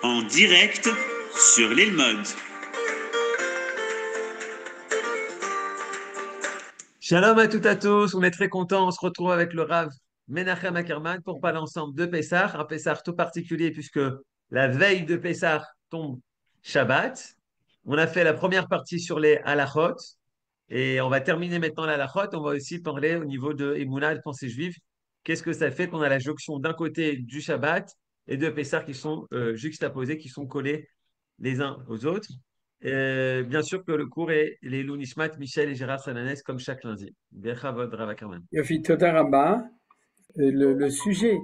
en direct sur l'Ilmod. Shalom à toutes et à tous, on est très contents, on se retrouve avec le Rav Menachem Ackerman pour parler ensemble de Pessah, un Pessah tout particulier puisque la veille de Pessah tombe Shabbat. On a fait la première partie sur les halachot et on va terminer maintenant la halachot. On va aussi parler au niveau de Emouna, de pensée juive. Qu'est-ce que ça fait qu'on a la jonction d'un côté du Shabbat et de Pessah qui sont juxtaposés, qui sont collés les uns aux autres. Bien sûr que le cours est les Lou Nishmat, Michel et Gérard Sananès comme chaque lundi. Bechavod Rav Ackerman. Yofi Toda Rabba, le sujet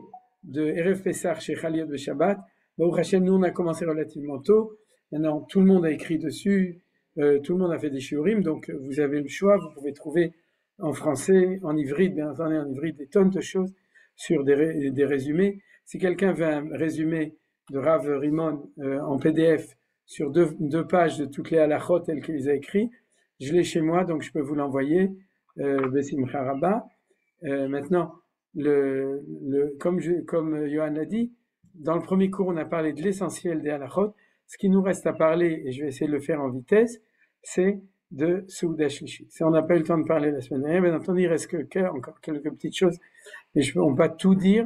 de Erev Pessah chez Chaliot de Shabbat, Baruch Hashem, nous on a commencé relativement tôt. Maintenant, tout le monde a écrit dessus, tout le monde a fait des shiurim, donc vous avez le choix, vous pouvez trouver en français, en hybride, bien entendu en hybride, des tonnes de choses sur des résumés. Si quelqu'un veut un résumé de Rav Rimon en PDF sur deux pages de toutes les halachot telles qu'il les a écrits, je l'ai chez moi, donc je peux vous l'envoyer. Besimcha Rabba. Maintenant, comme Johan l'a dit, dans le premier cours, on a parlé de l'essentiel des halachot. Ce qui nous reste à parler, et je vais essayer de le faire en vitesse, c'est de Souda Shlishit. On n'a pas eu le temps de parler la semaine dernière, bien entendu, il reste encore quelques petites choses, mais on ne peut pas tout dire.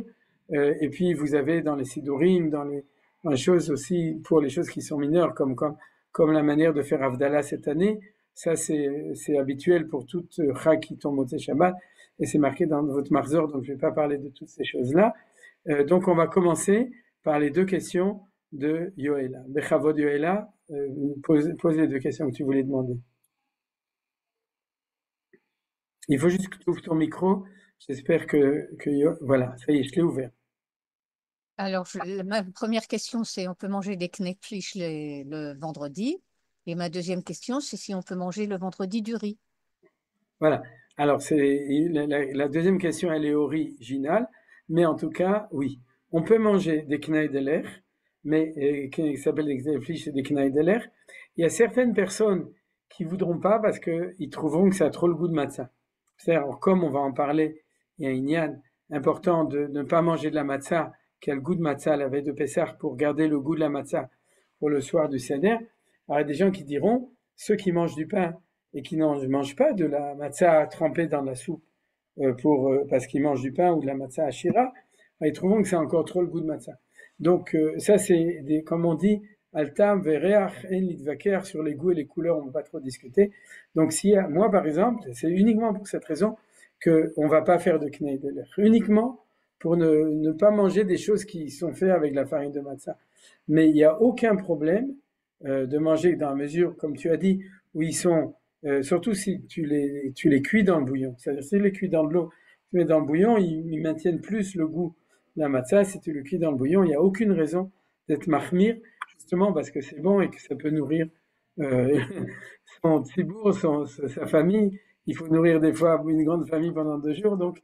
Et puis, vous avez dans les Sidurim, dans les choses aussi, pour les choses qui sont mineures, comme la manière de faire Havdalah cette année, ça c'est habituel pour toute Chag qui tombe au Shabbat, et c'est marqué dans votre Marzor, donc je ne vais pas parler de toutes ces choses-là. Donc on va commencer par les deux questions de Yoéla. Bechavod Yoéla, pose les deux questions que tu voulais demander. Il faut juste que tu ouvres ton micro. J'espère que voilà, ça y est, je l'ai ouvert. Alors, ma première question, c'est on peut manger des knettflish le vendredi. Et ma deuxième question, c'est si on peut manger le vendredi du riz. Voilà. Alors, la deuxième question, elle est originale, mais en tout cas, oui. On peut manger des knaï de l'air, mais qui s'appellent des knettflish et des knaï de l'air. Il y a certaines personnes qui voudront pas parce qu'ils trouveront que ça a trop le goût de matzah. C'est-à-dire, comme on va en parler, il y a une yann important de ne pas manger de la matzah qui a le goût de matzah la veille de Pessah pour garder le goût de la matzah pour le soir du Seder. Alors, il y a des gens qui diront, ceux qui mangent du pain et qui ne mangent pas de la matzah trempée dans la soupe parce qu'ils mangent du pain ou de la matzah ashira, ils trouveront que c'est encore trop le goût de matzah. Donc, ça, c'est comme on dit, altam vereach en litvaker, sur les goûts et les couleurs, on ne va pas trop discuter. Donc, moi, par exemple, c'est uniquement pour cette raison qu'on ne va pas faire de kneï de l'air. Uniquement pour ne pas manger des choses qui sont faites avec la farine de matzah. Mais il n'y a aucun problème de manger dans la mesure, comme tu as dit, où ils sont, surtout si tu les cuis dans le bouillon. C'est-à-dire si tu les cuis dans de l'eau, tu mets dans le bouillon, ils maintiennent plus le goût de la matzah. Si tu le cuis dans le bouillon, il n'y a aucune raison d'être mahmir, justement parce que c'est bon et que ça peut nourrir son tzibour, sa famille. Il faut nourrir des fois une grande famille pendant 2 jours, donc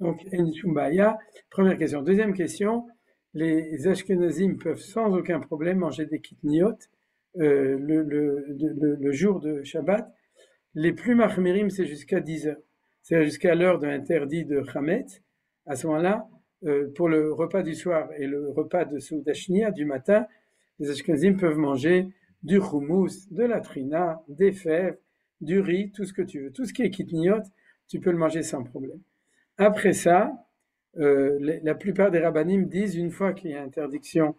Enchumbaya. Première question. Deuxième question, les Ashkenazim peuvent sans aucun problème manger des kitniot le jour de Shabbat. Les plus mahmirim, c'est jusqu'à 10 heures. C'est jusqu'à l'heure de l'interdit de Chametz. À ce moment-là, pour le repas du soir et le repas de Souda Shnia du matin, les Ashkenazim peuvent manger du houmous, de la trina, des fèves, du riz, tout ce que tu veux. Tout ce qui est kitniot, tu peux le manger sans problème. Après ça, la plupart des rabbanim disent une fois qu'il y a interdiction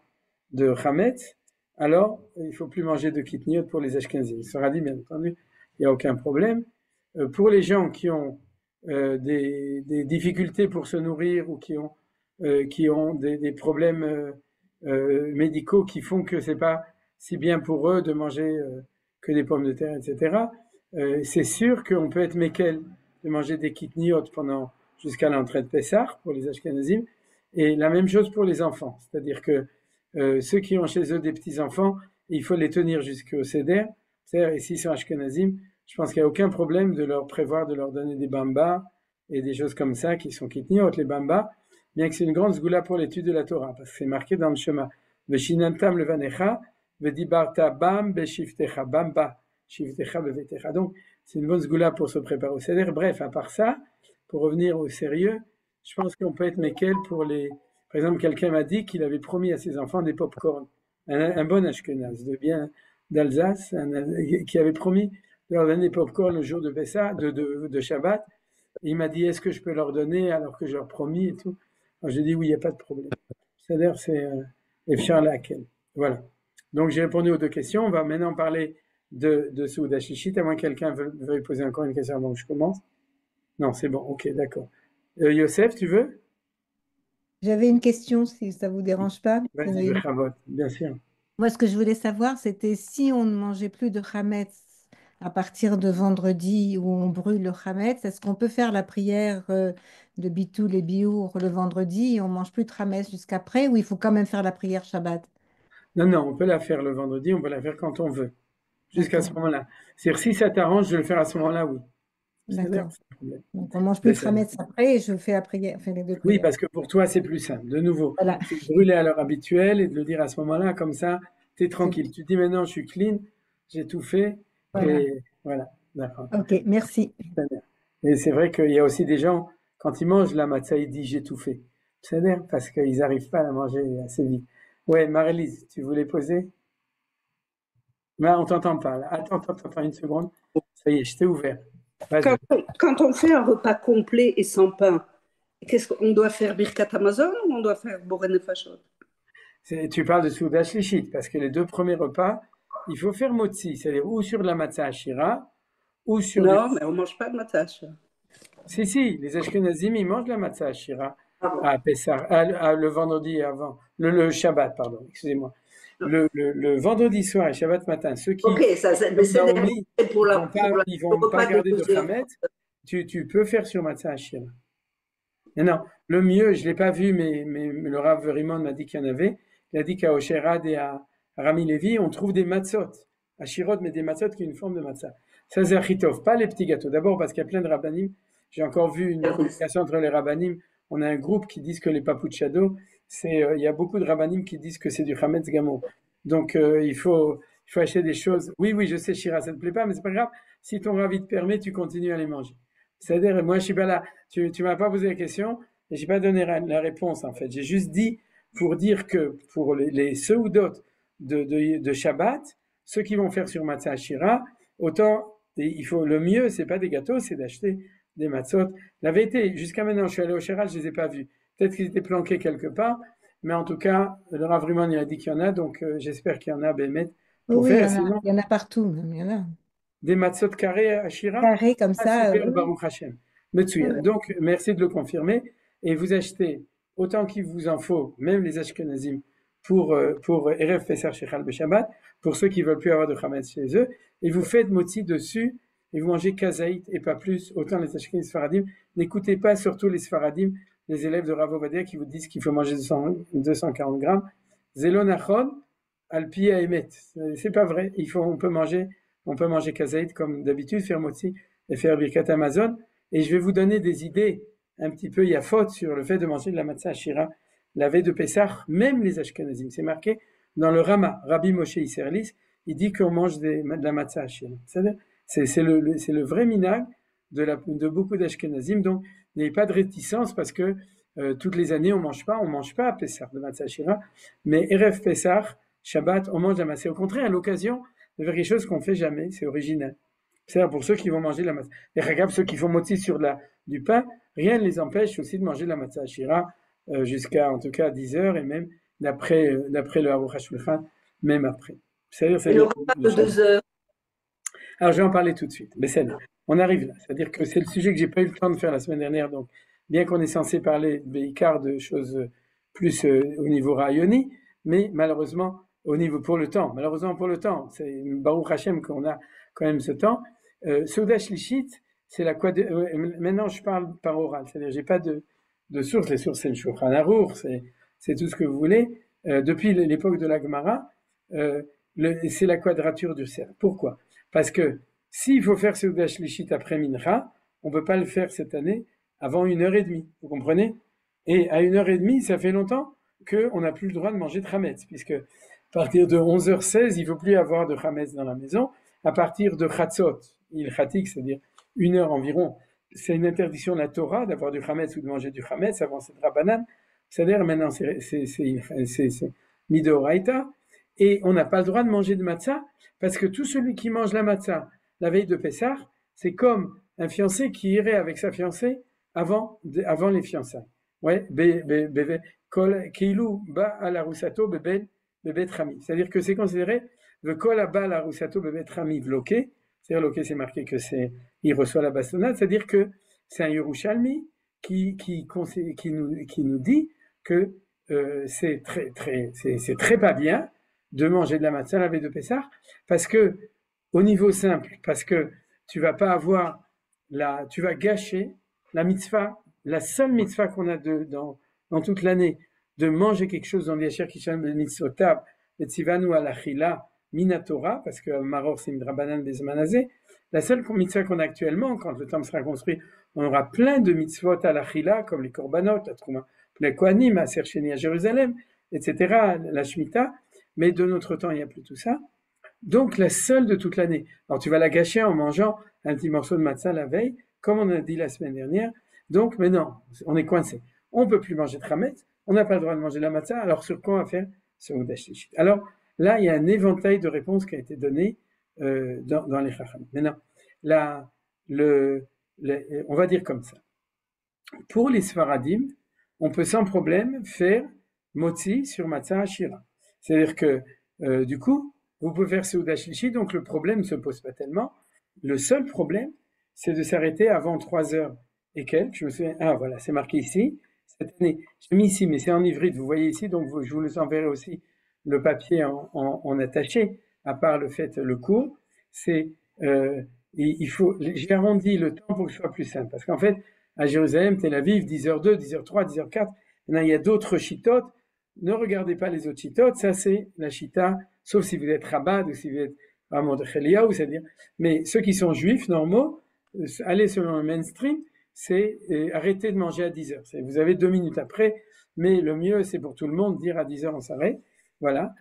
de chametz, alors il ne faut plus manger de kitniot pour les ashkenazim. Il sera dit, bien entendu, il n'y a aucun problème. Pour les gens qui ont des difficultés pour se nourrir ou qui ont des problèmes médicaux qui font que c'est pas si bien pour eux de manger que des pommes de terre, etc., c'est sûr qu'on peut être mékel de manger des kitniot jusqu'à l'entrée de Pessah pour les Ashkenazim, et la même chose pour les enfants. C'est-à-dire que ceux qui ont chez eux des petits-enfants, il faut les tenir jusqu'au Seder. C'est-à-dire, ici, sur Ashkenazim, je pense qu'il n'y a aucun problème de leur prévoir de leur donner des bambas et des choses comme ça qui sont kitniot, les bambas, bien que c'est une grande zgoula pour l'étude de la Torah, parce que c'est marqué dans le Shema. Veshinantam levanecha, vedibarta bam beshiftecha, bamba, shiftecha bevetecha. Donc, c'est une bonne zgoula pour se préparer au Seder. Bref, à part ça, pour revenir au sérieux, je pense qu'on peut être mékel pour les... Par exemple, quelqu'un m'a dit qu'il avait promis à ses enfants des pop-corn un bon Ashkenaz, de bien d'Alsace, qui avait promis de leur donner popcorn le jour de Pessah, de Shabbat. Et il m'a dit, est-ce que je peux leur donner alors que je leur promis et tout. Alors j'ai dit, oui, il n'y a pas de problème. C'est-à-dire, c'est Efchar laquelle. Voilà. Donc j'ai répondu aux deux questions. On va maintenant parler de Souda Shishit, à moins que quelqu'un veuille poser encore une question avant que je commence. Non, c'est bon, ok, d'accord. Youssef, tu veux? J'avais une question, si ça vous dérange pas. Vas-y, Bechavot, bien sûr. Moi, ce que je voulais savoir, c'était si on ne mangeait plus de chametz à partir de vendredi où on brûle le chametz, est-ce qu'on peut faire la prière de Bitoul et Biour le vendredi et on mange plus de chametz jusqu'après, ou il faut quand même faire la prière Shabbat? Non, non, on peut la faire le vendredi, on peut la faire quand on veut, jusqu'à ce D'accord, moment-là. C'est-à-dire, si ça t'arrange de le faire à ce moment-là, oui. C'est-à-dire, d'accord. c'est un problème. Donc on mange plus Mais de ça- chametz après et je fais la prière, enfin les deux Oui, prières. parce que pour toi, c'est plus simple. De nouveau, Voilà, c'est de brûler à l'heure habituelle et de le dire à ce moment-là, comme ça, tu es c'est tranquille. Tu te dis maintenant, je suis clean, j'ai tout fait, voilà. et voilà, d'accord. Ok, merci. Très bien. Et c'est vrai qu'il y a aussi des gens, quand ils mangent la matzah, ils disent j'ai tout fait. C'est bien, parce qu'ils n'arrivent pas à la manger assez vite. Ouais, Marie-Lise, tu voulais poser? Mais on t'entend pas, là. Attends une seconde. Ça y est, je t'ai ouvert. Vas-y. Quand on fait un repas complet et sans pain, qu'est-ce qu'on doit faire Birkat Amazon ou on doit faire Boré Nefashot? Tu parles de Souda Shlichit, parce que les deux premiers repas, il faut faire motzi, c'est-à-dire ou sur de la matzah ashira, ou sur du... Non, mais on ne mange pas de matache. Si, les Ashkenazim, ils mangent la matzah ashira Ah bon. à Pessah, le vendredi avant, le Shabbat, pardon, excusez-moi. Le vendredi soir et Shabbat matin, ceux qui, Ok, ça, mais comme c'est Naomi, pour ils le vont pas repas garder de deuxième. chametz, tu peux faire sur matzah ashira. Mais non, le mieux, je ne l'ai pas vu, mais le Rav Rimon m'a dit qu'il y en avait. Il a dit qu'à Osherad et à Rami Levi, on trouve des matzot. À Shirod, mais des matzot qui ont une forme de matzah. Ça, c'est Achitov, pas les petits gâteaux. D'abord, parce qu'il y a plein de rabbanim. J'ai encore vu une communication entre les rabbanim. On a un groupe qui disent que les papouchado, il y a beaucoup de rabbanim qui disent que c'est du chametz gamo. Donc, il faut acheter des choses. Oui, je sais, Shira, ça ne te plaît pas, mais c'est pas grave. Si ton Rav te permet, tu continues à les manger. C'est-à-dire, moi, je suis pas là. Tu m'as pas posé la question et j'ai pas donné la réponse, en fait. J'ai juste dit, pour dire que pour les seudot de Shabbat, ceux qui vont faire sur Matzah Ashira, autant, le mieux, c'est pas des gâteaux, c'est d'acheter des matzot. La vérité, jusqu'à maintenant, je suis allé au Sheral, je les ai pas vus. Peut-être qu'ils étaient planqués quelque part, mais en tout cas, le Rav Rimon, il a dit qu'il y en a, donc j'espère qu'il y en a, Bémet, pour Oui, faire. Sinon, il y en a partout, même, il y en a. des matzot carrés à Ashira, Carré comme ça. super, Baruch Hashem. Metsuya. Donc, merci de le confirmer. Et vous achetez autant qu'il vous en faut, même les Ashkenazim, pour Erev Pesach Shechal Beshabbat, pour ceux qui veulent plus avoir de Chametz chez eux, et vous faites motzi dessus, et vous mangez kazaït et pas plus, autant les Ashkenazim Sfaradim. N'écoutez pas surtout les Sfaradim, les élèves de Rav Ovadia qui vous disent qu'il faut manger 240 grammes. Zelon achon, al pi emet. C'est pas vrai. On peut manger kazaït comme d'habitude, faire motzi et faire birkat Amazon. Et je vais vous donner des idées un petit peu, il y a faute sur le fait de manger de la matzah ashira la veille de Pessah, même les Ashkenazim. C'est marqué dans le Rama, Rabbi Moshe Isserlis, il dit qu'on mange de la matzah ashira. C'est le vrai minag de beaucoup d'Ashkenazim. Donc, n'ayez pas de réticence parce que toutes les années, on mange pas à Pessah de matzah ashira, mais Erev Pessah, Shabbat, on mange la matzah. Au contraire, à l'occasion de faire quelque chose qu'on fait jamais, c'est original. C'est-à-dire pour ceux qui vont manger la matzah. Et regarde, ceux qui font motzi sur du pain, rien ne les empêche aussi de manger la matzah ashira jusqu'à, en tout cas, 10 heures et même d'après le Aruch HaShulchan, même après. C'est-à-dire, Et le repas de 2 heures. Alors, je vais en parler tout de suite. Mais on arrive là. C'est-à-dire que c'est le sujet que j'ai pas eu le temps de faire la semaine dernière. Donc, bien qu'on est censé parler de choses plus au niveau rayoni, mais malheureusement, pour le temps, c'est Baruch Hashem qu'on a quand même ce temps. Souda Shlichit, c'est maintenant je parle par oral, c'est-à-dire j'ai pas de source. Les sources, c'est le Shulchan Aruch, c'est tout ce que vous voulez. Depuis l'époque de la Gemara, c'est la quadrature du cercle. Pourquoi? Parce que s'il faut faire Souda Shlichit après Mincha, on peut pas le faire cette année avant 1h30. Vous comprenez? Et à 1h30, ça fait longtemps qu'on n'a plus le droit de manger de chametz, puisque à partir de 11h16, il ne faut plus avoir de chametz dans la maison. À partir de chatzot, il chatik, c'est-à-dire 1 heure environ, c'est une interdiction de la Torah d'avoir du chametz ou de manger du chametz avant cette rabbanan. C'est-à-dire maintenant, c'est midoraita. Et on n'a pas le droit de manger de matzah, parce que tout celui qui mange la matzah la veille de Pessah, c'est comme un fiancé qui irait avec sa fiancée avant les fiançailles. Ouais, Keilou ba al arusato bebet rami. C'est-à-dire que c'est considéré le kol ba al arusato bebet rami vloqué. C'est-à-dire, loqué, c'est marqué que il reçoit la bastonnade. C'est-à-dire que c'est un Yerushalmi qui nous dit que c'est très pas bien de manger de la matzah la veille de Pessah, parce que au niveau simple, parce que tu vas gâcher la mitzvah, la seule mitzvah qu'on a dans toute l'année, de manger quelque chose dans l'Yasher Kishan ben Mitzvotav, et Tzivanu al-Achila Minatora, parce que Maror c'est Midrabanan Bezmanazé, la seule mitzvah qu'on a actuellement, quand le temple sera construit, on aura plein de mitzvot al-Achila, comme les korbanot, la trouma, les kohanim, à Sercheni à Jérusalem, etc., la Shemitah, mais de notre temps, il n'y a plus tout ça. Donc, la seule de toute l'année. Alors, tu vas la gâcher en mangeant un petit morceau de matzah la veille, comme on a dit la semaine dernière. Donc, maintenant, on est coincé. On ne peut plus manger de chametz, on n'a pas le droit de manger la matzah, alors sur quoi on va faire Seudat Shlichit. Alors, là, il y a un éventail de réponses qui a été donné dans les Chacham. Maintenant, on va dire comme ça. Pour les Sfaradim, on peut sans problème faire motzi sur matzah ashira. C'est-à-dire que, du coup, vous pouvez faire Seudat Shlichit, donc le problème ne se pose pas tellement. Le seul problème, c'est de s'arrêter avant 3 heures et quelques. Je me souviens, voilà, c'est marqué ici. Cette année, j'ai mis ici, mais c'est en ivrite, vous voyez ici, donc je vous le enverrai aussi le papier en attaché, à part le cours. J'ai arrondi le temps pour que ce soit plus simple. Parce qu'en fait, à Jérusalem, Tel Aviv, 10h02, 10h03, 10h04, il y a d'autres chitotes. Ne regardez pas les autres chitotes, ça c'est la chita, sauf si vous êtes rabbad ou si vous êtes Ramon de Cheliaou, c'est-à-dire, mais ceux qui sont juifs normaux, allez selon le mainstream, c'est arrêter de manger à 10h. Vous avez 2 minutes après, mais le mieux c'est pour tout le monde dire à 10h on s'arrête. Voilà.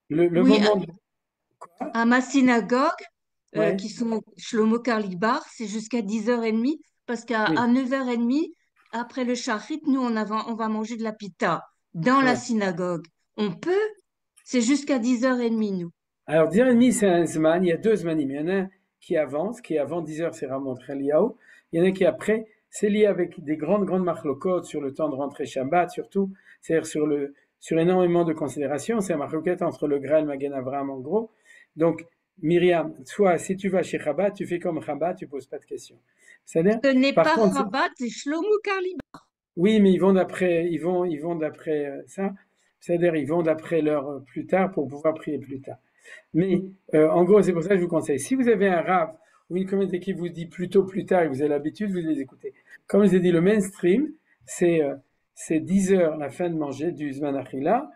Le Oui, moment de... à ma synagogue, Ouais. qui sont Shlomo Karlibar, c'est jusqu'à 10h30, parce qu'à Oui. 9h30, après le shachrit, nous, on va manger de la pita dans la Ouais. synagogue. On peut, c'est jusqu'à 10h30, nous. Alors 10h30 c'est un zman, il y a 2 zmanim. Il y en a un qui avance, qui est avant 10h, c'est Ramon Cheliaou. Il y en a qui après, c'est lié avec des grandes machlokot sur le temps de rentrer Shabbat, surtout, c'est-à-dire sur énormément de considérations. C'est un machloket entre le Graal Magen Avraham en gros. Donc, Myriam, soit si tu vas chez Chabad, tu fais comme Chabad, tu poses pas de questions. C'est-à-dire, Ce n'est par pas contre, Rabat, c'est Shlomo Karlibar. oui, mais ils vont d'après ça. C'est-à-dire, ils vont d'après l'heure plus tard pour pouvoir prier plus tard. Mais en gros, c'est pour ça que je vous conseille. Si vous avez un rave ou une communauté qui vous dit plus tôt, plus tard, et vous avez l'habitude, vous les écoutez. Comme je vous ai dit, le mainstream, c'est 10h la fin de manger du Zman Achila.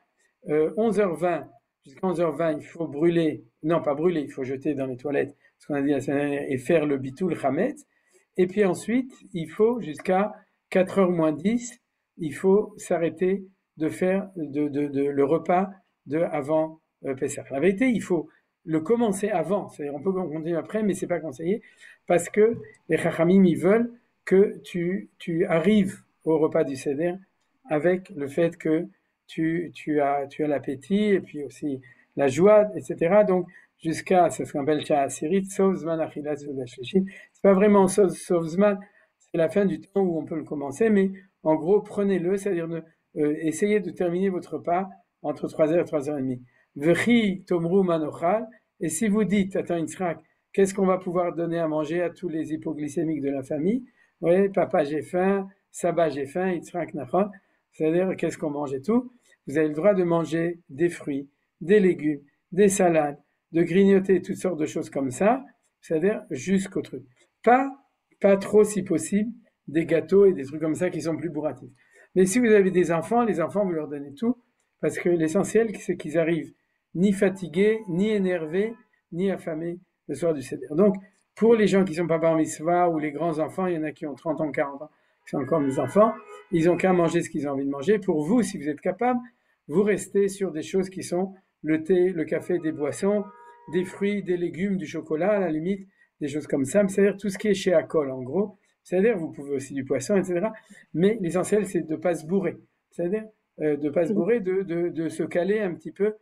11h20, jusqu'à 11h20, il faut brûler, non pas brûler, il faut jeter dans les toilettes, ce qu'on a dit la semaine dernière, et faire le bitul chametz. Et puis ensuite, il faut jusqu'à 4h moins 10, il faut s'arrêter de faire le repas avant Pessah. La vérité, il faut le commencer avant. C'est-à-dire, on peut continuer après, mais c'est pas conseillé parce que les Chachamim, ils veulent que tu arrives au repas du Seder avec le fait que tu as l'appétit et puis aussi la joie, etc. Donc, jusqu'à ce qu'on appelle Sha'asirit, Sov Zman Achilas Seudat Shlichit. C'est pas vraiment Sov Zman, c'est la fin du temps où on peut le commencer, mais en gros, prenez-le, c'est-à-dire essayez de terminer votre repas entre 3h et 3h30. V'chi tomru manochal, et si vous dites, attends Yitzhak, qu'est-ce qu'on va pouvoir donner à manger à tous les hypoglycémiques de la famille? Oui, papa j'ai faim, Saba j'ai faim, Yitzhak nachon, c'est-à-dire qu'est-ce qu'on mange et tout. Vous avez le droit de manger des fruits, des légumes, des salades, de grignoter toutes sortes de choses comme ça, c'est-à-dire jusqu'au truc. Pas trop si possible, des gâteaux et des trucs comme ça qui sont plus bourratifs. Mais si vous avez des enfants, les enfants, vous leur donnez tout, parce que l'essentiel, c'est qu'ils arrivent ni fatigués, ni énervés, ni affamés le soir du Seder. Donc, pour les gens qui sont pas bar mitzvah ou les grands enfants, il y en a qui ont 30 ans, 40 ans, qui sont encore des enfants, ils ont qu'à manger ce qu'ils ont envie de manger. Pour vous, si vous êtes capable, vous restez sur des choses qui sont le thé, le café, des boissons, des fruits, des légumes, du chocolat, à la limite, des choses comme ça. C'est-à-dire tout ce qui est chez Akol, en gros. C'est-à-dire, vous pouvez aussi du poisson, etc. Mais l'essentiel, c'est de ne pas se bourrer. C'est-à-dire, de ne pas se bourrer, de se caler un petit peu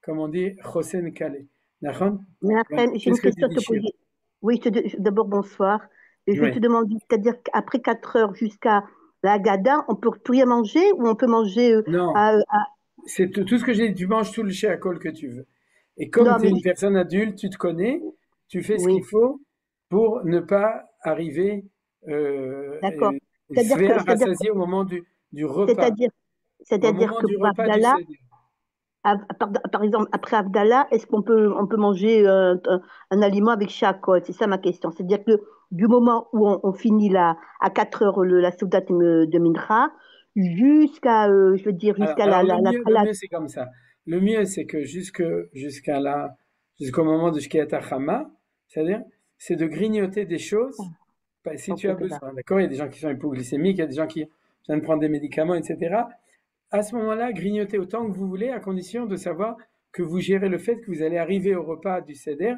comme on dit, Chosen Kale. Nachon? Menachem, j'ai une Qu'est-ce que tu question à dis, te Shira? poser. Oui, d'abord, bonsoir. Et je te Oui. demande, c'est-à-dire qu'après 4 heures jusqu'à la Haggadah, on peut tout rien manger ou on peut manger Non, à- c'est tout ce que j'ai dit. Tu manges tout le chéakol que tu veux. Et comme Non, tu es mais une personne adulte, tu te connais, tu fais ce qu'il oui, faut pour ne pas arriver d'accord. C'est-à-dire que, à c'est-à-dire, rassasier au moment du repas. c'est-à-dire, Au c'est-à-dire moment que du pour repas du Havdalah, Seder. par exemple, après Havdalah, est-ce on peut manger un aliment avec shakot? C'est ça ma question. C'est-à-dire que du moment où on finit à 4 heures la Soudat de Mincha, jusqu'à, je veux dire, jusqu'à Alors la le Talat. mieux c'est comme ça. Le mieux c'est que jusqu'au moment de Shkiat HaChama, c'est-à-dire, c'est de grignoter des choses si Ok, tu as d'accord. besoin. D'accord? Il y a des gens qui sont hypoglycémiques, il y a des gens qui viennent prendre des médicaments, etc. À ce moment-là, grignotez autant que vous voulez, à condition de savoir que vous gérez le fait que vous allez arriver au repas du Seder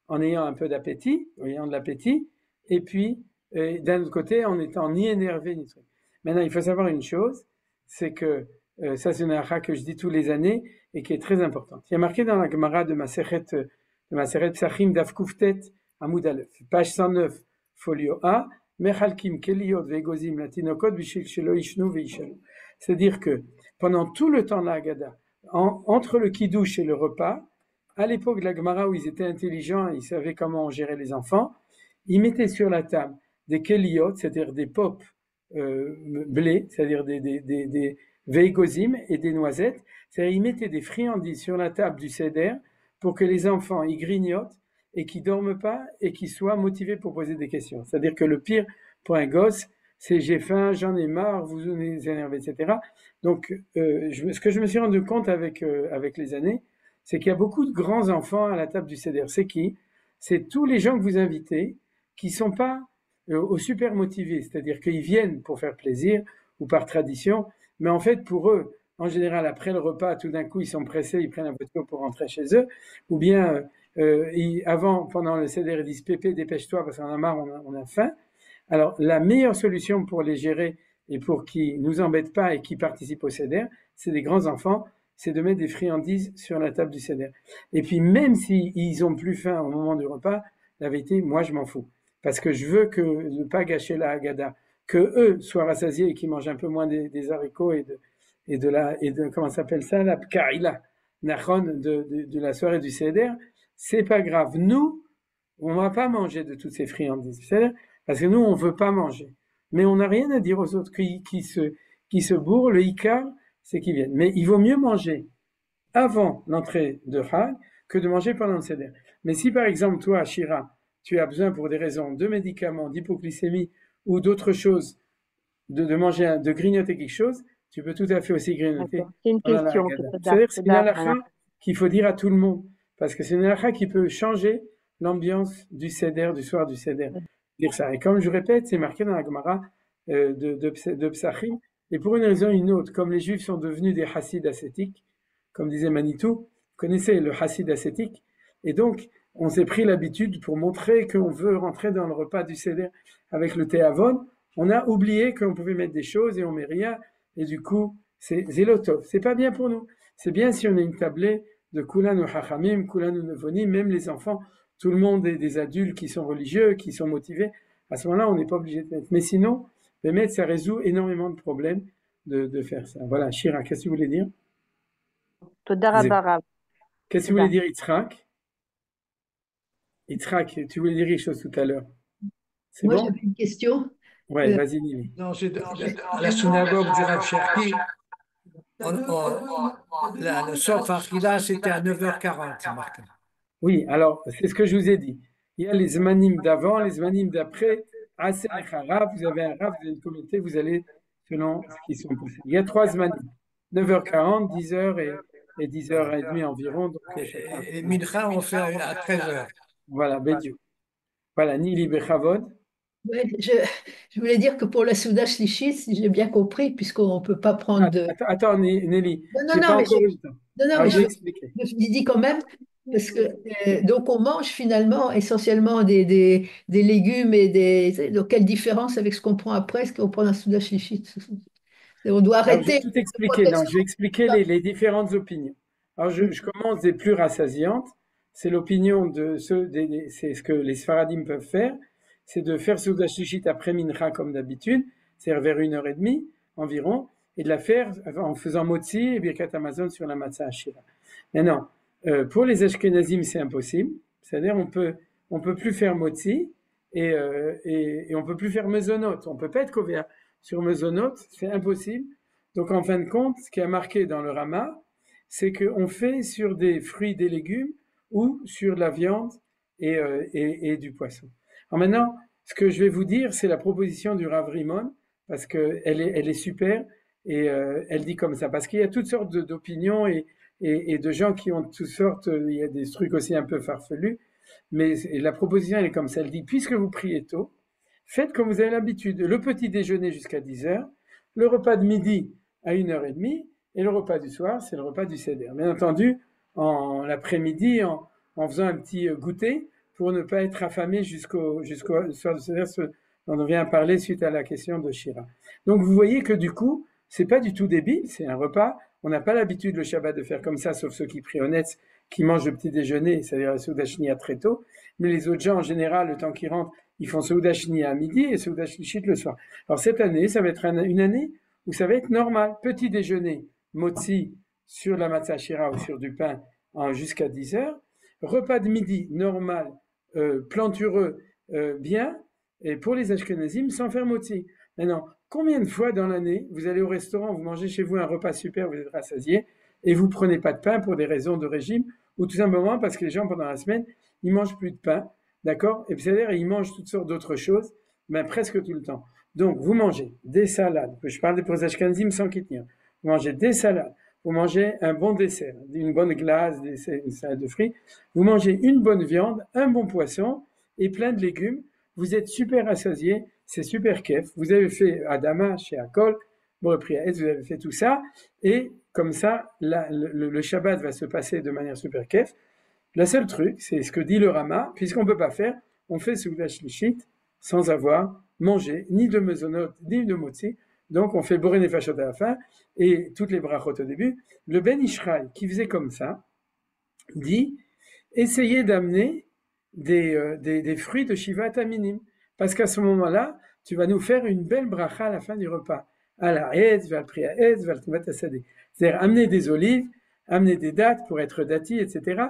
en ayant un peu d'appétit, en ayant de l'appétit, et puis d'un autre côté, en étant ni énervé ni truc. Maintenant, il faut savoir une chose, c'est que ça c'est une halakha que je dis tous les années et qui est très importante. Il y a marqué dans la Gemara de Maseret Psachim Daf Kuftet Amud Aleph, page 109, folio A, Mechalkim Keliot Vegozim Latinokot Bishil Shelo Ishnu Veishalu. C'est-à-dire que pendant tout le temps de la Haggadah, entre le kiddush et le repas, à l'époque de la Gemara où ils étaient intelligents, ils savaient comment gérer les enfants, ils mettaient sur la table des keliot, c'est-à-dire des pop blés, c'est-à-dire des veigozim et des noisettes, c'est-à-dire ils mettaient des friandises sur la table du seder pour que les enfants y grignotent et qu'ils dorment pas et qu'ils soient motivés pour poser des questions. C'est-à-dire que le pire pour un gosse, c'est j'ai faim, j'en ai marre, vous vous énervez, etc. Donc, ce que je me suis rendu compte avec les années, c'est qu'il y a beaucoup de grands enfants à la table du CEDER. C'est qui? C'est tous les gens que vous invitez qui sont pas au super motivés, c'est-à-dire qu'ils viennent pour faire plaisir ou par tradition, mais en fait pour eux, en général après le repas, tout d'un coup ils sont pressés, ils prennent la voiture pour rentrer chez eux, ou bien pendant le CEDER, ils disent Pépé, dépêche-toi parce qu'on a marre, on a faim. Alors la meilleure solution pour les gérer et pour qu'ils nous embêtent pas et qui participent au CEDER, c'est des grands enfants, c'est de mettre des friandises sur la table du CEDER. Et puis même s'ils ont plus faim au moment du repas, la vérité, moi je m'en fous. Parce que je veux ne pas gâcher la Haggadah, que eux soient rassasiés et qu'ils mangent un peu moins des haricots et de comment s'appelle ça, la kaila, nachon de la soirée du CEDER, c'est pas grave. Nous, on va pas manger de toutes ces friandises. C'est-à-dire, parce que nous, on veut pas manger. Mais on n'a rien à dire aux autres qui se bourrent. Le Icar, c'est qu'ils viennent. Mais il vaut mieux manger avant l'entrée de Hag que de manger pendant le Seder. Mais si par exemple, toi, Shira, tu as besoin pour des raisons de médicaments, d'hypoglycémie ou d'autres choses, de manger, de grignoter quelque chose, tu peux tout à fait aussi grignoter C'est une pendant la question. Haggadah. C'est-à-dire que c'est une halakha qu'il faut dire à tout le monde. Parce que c'est une halakha qui peut changer l'ambiance du Seder, du soir du Seder. Dire ça. Et comme je répète, c'est marqué dans la Gemara de Psachim. Et pour une raison ou une autre, comme les Juifs sont devenus des hassids ascétiques, comme disait Manitou, vous connaissez le hassid ascétique, et donc on s'est pris l'habitude pour montrer qu'on veut rentrer dans le repas du Seder avec le théavon, on a oublié qu'on pouvait mettre des choses et on met rien, et du coup c'est zélotov, c'est pas bien pour nous. C'est bien si on a une tablée de Kulanu Hachamim, Kulanu Nevonim, même les enfants, tout le monde est des adultes qui sont religieux, qui sont motivés, à ce moment-là on n'est pas obligé de mettre. Mais sinon, le mettre, ça résout énormément de problèmes de faire ça. Voilà, Shira, qu'est-ce que tu voulais dire? Qu'est-ce que tu voulais dire, Yitzhak? Yitzhak, tu voulais dire quelque chose tout à l'heure. C'est Moi, bon? j'avais une question. Ouais, vas-y, Nili. À la synagogue du Rav Cherki, le Sof Achila, c'était à 9h40, c'est marqué. Oui, alors, c'est ce que je vous ai dit. Il y a les zmanim d'avant, les zmanim d'après. Aser Harav, vous avez un Rav, vous avez une communauté, vous allez selon ce qui sont possibles. Il y a 3 zmanim. 9h40, 10h et 10h30 environ. Donc, et Mincha, on fait à 13h. Voilà, Bédiou. Voilà, Nili Bechavod. Ouais, je voulais dire que pour la Souda Shlichit, si j'ai bien compris, puisqu'on ne peut pas prendre de. Attends, Nelly, Non, j'ai non, pas mais encore eu le temps. non, Alors, mais je vais expliquer. je dis quand même, parce que donc on mange finalement essentiellement des légumes et des. Donc quelle différence avec ce qu'on prend après, ce qu'on prend dans la Souda Shlichit? On doit Alors, je vais arrêter. tout expliquer. Non, je vais expliquer les différentes opinions. Alors, je commence des plus rassasiantes. C'est l'opinion de ceux, c'est ce que les Sfaradim peuvent faire, c'est de faire Seuda Shlichit après Mincha comme d'habitude, c'est-à-dire vers 1h30 environ, et de la faire en faisant Motzi et Birkat Hamazon sur la Matzah Ashira. Maintenant, pour les Ashkenazim, c'est impossible. C'est-à-dire, on peut plus faire Motzi et on peut plus faire Mezonot. On peut pas être couvert sur Mezonot, c'est impossible. Donc, en fin de compte, ce qui a marqué dans le Rama, c'est qu'on fait sur des fruits, des légumes ou sur de la viande et du poisson. Alors maintenant, ce que je vais vous dire, c'est la proposition du Rav Rimon, parce qu'elle est super, et elle dit comme ça, parce qu'il y a toutes sortes d'opinions et de gens qui ont toutes sortes, il y a des trucs aussi un peu farfelus, mais la proposition elle est comme ça, elle dit, puisque vous priez tôt, faites comme vous avez l'habitude, le petit déjeuner jusqu'à 10h, le repas de midi à 1h30, et le repas du soir, c'est le repas du Seder. Bien entendu, en l'après-midi, en faisant un petit goûter, pour ne pas être affamé jusqu'au soir du Seder, dont on vient à parler suite à la question de Shira. Donc vous voyez que du coup, c'est pas du tout débile, c'est un repas. On n'a pas l'habitude le Shabbat de faire comme ça, sauf ceux qui prient au Netz, qui mangent le petit déjeuner, c'est-à-dire la Seuda Shnia très tôt. Mais les autres gens, en général, le temps qu'ils rentrent, ils font Seuda Shnia à midi et Seuda Shlichit le soir. Alors cette année, ça va être une année où ça va être normal. Petit déjeuner, Motzi sur la Matzah Shira ou sur du pain jusqu'à 10h. Repas de midi, normal, plantureux, bien. Et pour les Ashkenazim, sans faire Motzi. Maintenant, combien de fois dans l'année, vous allez au restaurant, vous mangez chez vous un repas super, vous êtes rassasié, et vous prenez pas de pain pour des raisons de régime, ou tout simplement parce que les gens, pendant la semaine, ils mangent plus de pain, d'accord? Et puis c'est-à-dire, ils mangent toutes sortes d'autres choses, mais presque tout le temps. Donc, vous mangez des salades, je parle pour les Ashkenazim sans kitnir, vous mangez des salades, vous mangez un bon dessert, une bonne glace, une salade de fruits, vous mangez une bonne viande, un bon poisson, et plein de légumes, vous êtes super rassasié, c'est super kef. Vous avez fait Adama chez Akol, bon, vous avez fait tout ça, et comme ça, le Shabbat va se passer de manière super kef. Le seul truc, c'est ce que dit le Rama, puisqu'on ne peut pas faire, on fait Seuda Shlichit sans avoir mangé ni de mezonot, ni de motzi, donc on fait Boré Nefashot à la fin, et toutes les brachot au début. Le Ben Ishraï, qui faisait comme ça, dit, essayez d'amener des fruits de Shiva Taminim. Parce qu'à ce moment-là, tu vas nous faire une belle bracha à la fin du repas. À la Hetz, vers le Pri Hetz, vers le Tumat Asadeh. C'est-à-dire amener des olives, amener des dattes pour être dati, etc.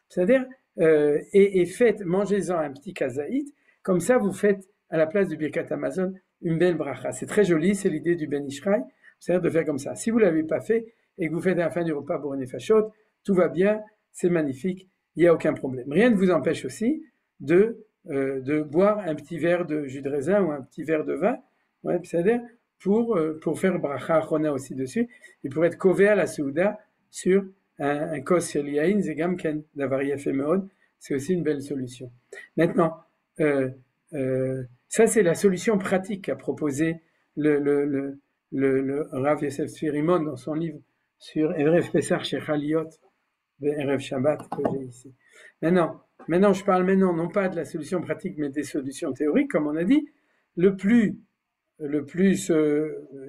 C'est-à-dire, et faites, mangez-en un petit kazaït. Comme ça, vous faites à la place du Birkat Hamazon une belle bracha. C'est très joli, c'est l'idée du Ben Ishraï. C'est-à-dire de faire comme ça. Si vous ne l'avez pas fait et que vous faites à la fin du repas pour une fachot, tout va bien, c'est magnifique. Il n'y a aucun problème. Rien ne vous empêche aussi de boire un petit verre de jus de raisin ou un petit verre de vin, ouais, c'est-à-dire pour faire bracha achona aussi dessus, et pour être kové à la Souda sur un kos shel yain, zegam ken davar yafé meod, c'est aussi une belle solution. Maintenant, ça c'est la solution pratique qu'a proposé le Rav Yosef Tzvi Rimon dans son livre sur Erev Pesach chez Chaliot, Erev Shabbat que j'ai ici. Maintenant, je parle non pas de la solution pratique, mais des solutions théoriques, comme on a dit. Le plus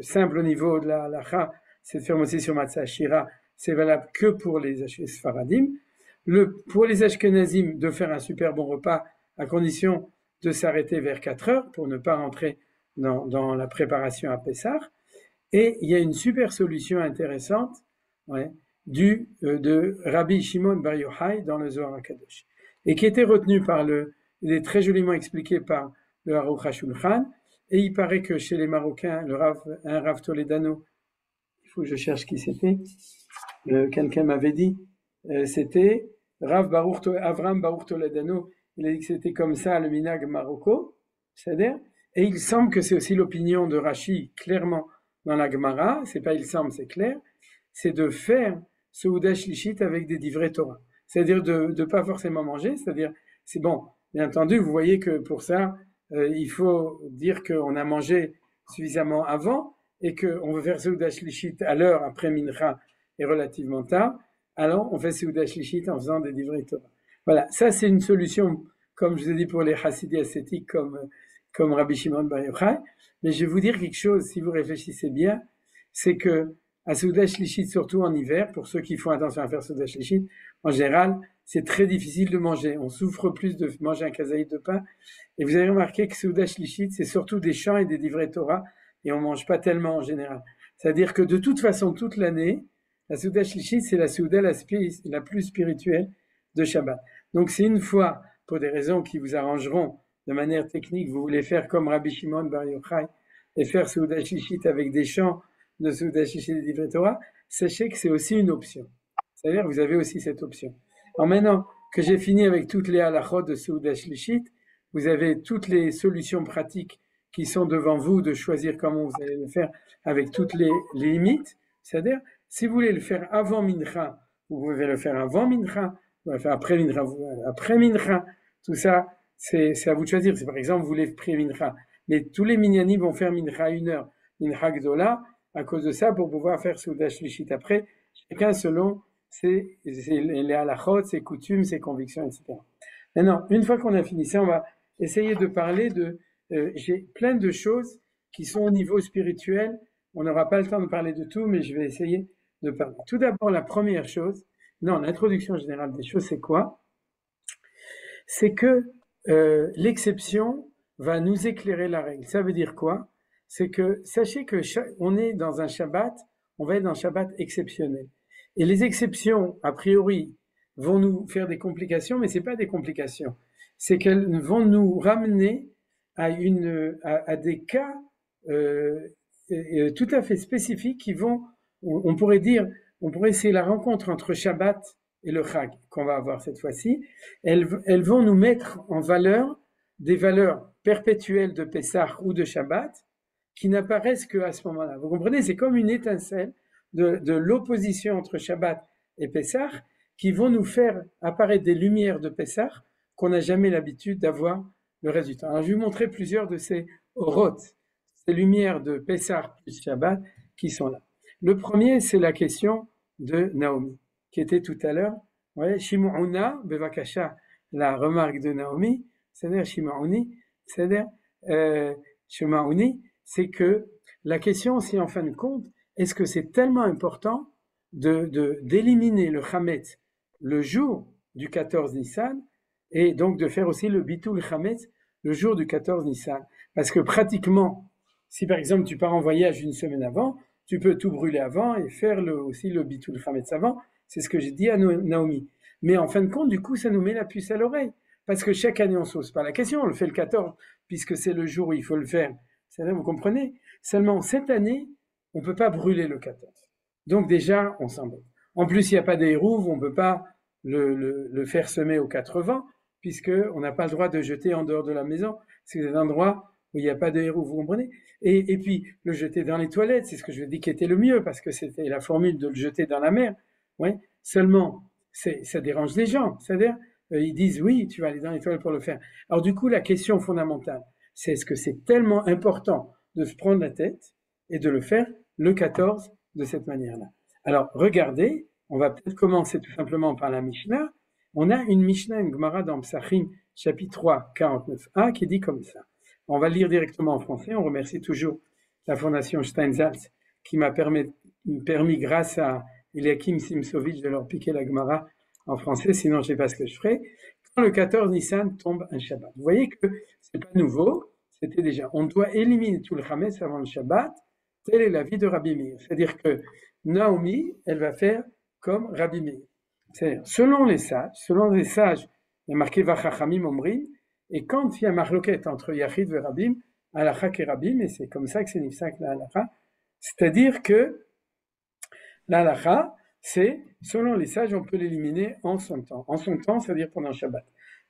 simple au niveau de la halacha, c'est de faire aussi sur Matzah Shira, c'est valable que pour les Sfaradim. Pour les Ashkenazim, de faire un super bon repas, à condition de s'arrêter vers 4 heures, pour ne pas rentrer dans la préparation à Pessah. Et il y a une super solution intéressante, ouais, de Rabbi Shimon Bar Yochai dans le Zohar HaKadosh, et qui était retenu il est très joliment expliqué par le Aruch HaShulchan, et il paraît que chez les Marocains, un Rav Toledano, il faut que je cherche qui c'était, quelqu'un m'avait dit, c'était Rav Avram Baruch Toledano, il a dit que c'était comme ça le minag Marocco, c'est-à-dire, et il semble que c'est aussi l'opinion de Rashi, clairement dans la Gemara, c'est pas il semble, c'est clair, c'est de faire Seuda Shlichit avec des divrei Torah. C'est-à-dire de pas forcément manger, c'est-à-dire, c'est bon, bien entendu, vous voyez que pour ça, il faut dire qu'on a mangé suffisamment avant et qu'on veut faire Seuda Shlichit à l'heure après Mincha et relativement tard, alors on fait Seuda Shlichit en faisant des divrei Torah. Voilà, ça c'est une solution, comme je vous ai dit pour les Hasidis ascétiques comme Rabbi Shimon Bar Yochai, mais je vais vous dire quelque chose, si vous réfléchissez bien, c'est que à Souda Shlichit, surtout en hiver, pour ceux qui font attention à faire Souda Shlichit, en général, c'est très difficile de manger. On souffre plus de manger un kazaït de pain. Et vous avez remarqué que Souda Shlichit, c'est surtout des chants et des livrets Torah, et on mange pas tellement en général. C'est-à-dire que de toute façon, toute l'année, la Souda Shlichit, c'est la Souda la plus spirituelle de Shabbat. Donc c'est une fois, pour des raisons qui vous arrangeront de manière technique, vous voulez faire comme Rabbi Shimon Bar Yochai et faire Souda Shlichit avec des chants de Souda Shlichit et des livrets Torah, sachez que c'est aussi une option. C'est-à-dire que vous avez aussi cette option. Alors maintenant que j'ai fini avec toutes les halachot de Souda Shlichit, vous avez toutes les solutions pratiques qui sont devant vous de choisir comment vous allez le faire avec toutes les limites. C'est-à-dire, si vous voulez le faire avant Mincha, vous pouvez le faire avant Mincha, vous pouvez le faire après Mincha. Tout ça, c'est à vous de choisir. Si par exemple, vous voulez après Mincha, mais tous les minyanim vont faire Mincha 1 heure, Mincha Gdola, à cause de ça, pour pouvoir faire Souda Shlichit après, chacun selon les halachot, ses coutumes, ses convictions, etc. Maintenant, une fois qu'on a fini ça, on va essayer de parler de... j'ai plein de choses qui sont au niveau spirituel. On n'aura pas le temps de parler de tout, mais je vais essayer de parler. Tout d'abord, la première chose, l'introduction générale des choses, c'est quoi? C'est que l'exception va nous éclairer la règle. Ça veut dire quoi? C'est que, sachez que on est dans un Shabbat, on va être dans un Shabbat exceptionnel. Et les exceptions, a priori, vont nous faire des complications, mais c'est pas des complications. C'est qu'elles vont nous ramener à des cas tout à fait spécifiques qui vont, on pourrait essayer la rencontre entre Shabbat et le Chag qu'on va avoir cette fois-ci. Elles vont nous mettre en valeur des valeurs perpétuelles de Pessah ou de Shabbat qui n'apparaissent qu'à ce moment-là. Vous comprenez, c'est comme une étincelle de l'opposition entre Shabbat et Pessah qui vont nous faire apparaître des lumières de Pessah qu'on n'a jamais l'habitude d'avoir le reste du temps. Alors, je vais vous montrer plusieurs de ces orotes, ces lumières de Pessah plus Shabbat qui sont là. Le premier, c'est la question de Naomi, qui était tout à l'heure. Ouais, Shim'una, Bevakasha, la remarque de Naomi, c'est-à-dire Shim'uni, c'est-à-dire Shim'uni, c'est que la question, c'est en fin de compte, est-ce que c'est tellement important d'éliminer le Chametz le jour du 14 Nissan et donc de faire aussi le Bitul Chametz le jour du 14 Nissan? Parce que pratiquement, si par exemple tu pars en voyage une semaine avant, tu peux tout brûler avant et faire aussi le Bitul Chametz avant. C'est ce que j'ai dit à Naomi. Mais en fin de compte, du coup, ça nous met la puce à l'oreille. Parce que chaque année, on ne se pose pas la question. On le fait le 14, puisque c'est le jour où il faut le faire. C'est-à-dire, vous comprenez? Seulement, cette année, on ne peut pas brûler le 14. Donc déjà, on s'embête. En plus, il n'y a pas d'hérouve, on ne peut pas le faire semer aux 80, puisqu'on n'a pas le droit de jeter en dehors de la maison. C'est un endroit où il n'y a pas de hérouve, vous comprenez? Et puis, le jeter dans les toilettes, c'est ce que je dis qui était le mieux, parce que c'était la formule de le jeter dans la mer. Ouais. Seulement, ça dérange les gens. C'est-à-dire, ils disent, oui, tu vas aller dans les toilettes pour le faire. Alors du coup, la question fondamentale, c'est est-ce que c'est tellement important de se prendre la tête et de le faire le 14 de cette manière-là? Alors, regardez, on va peut-être commencer tout simplement par la Mishnah. On a une Mishnah, une Gemara dans Psachim, chapitre 3, 49a, qui dit comme ça. On va lire directement en français. On remercie toujours la Fondation Steinsaltz qui m'a permis, grâce à Eliakim Simsovitch, de leur piquer la Gemara en français, sinon je ne sais pas ce que je ferai. Quand le 14 Nissan tombe un Shabbat. Vous voyez que c'est pas nouveau, c'était déjà. On doit éliminer tout le Chametz avant le Shabbat. Telle est l'avis de Rabbi Meir. C'est-à-dire que Naomi, elle va faire comme Rabbi Meir. C'est-à-dire, selon les sages, il y a marqué Vachachamim Omrim, et quand il y a marloquette entre Yachid et Rabbim, Halacha et Rabbim, et c'est comme ça que c'est Nifsak la Halacha, c'est-à-dire que la Halacha, c'est, selon les sages, on peut l'éliminer en son temps. En son temps, c'est-à-dire pendant Shabbat.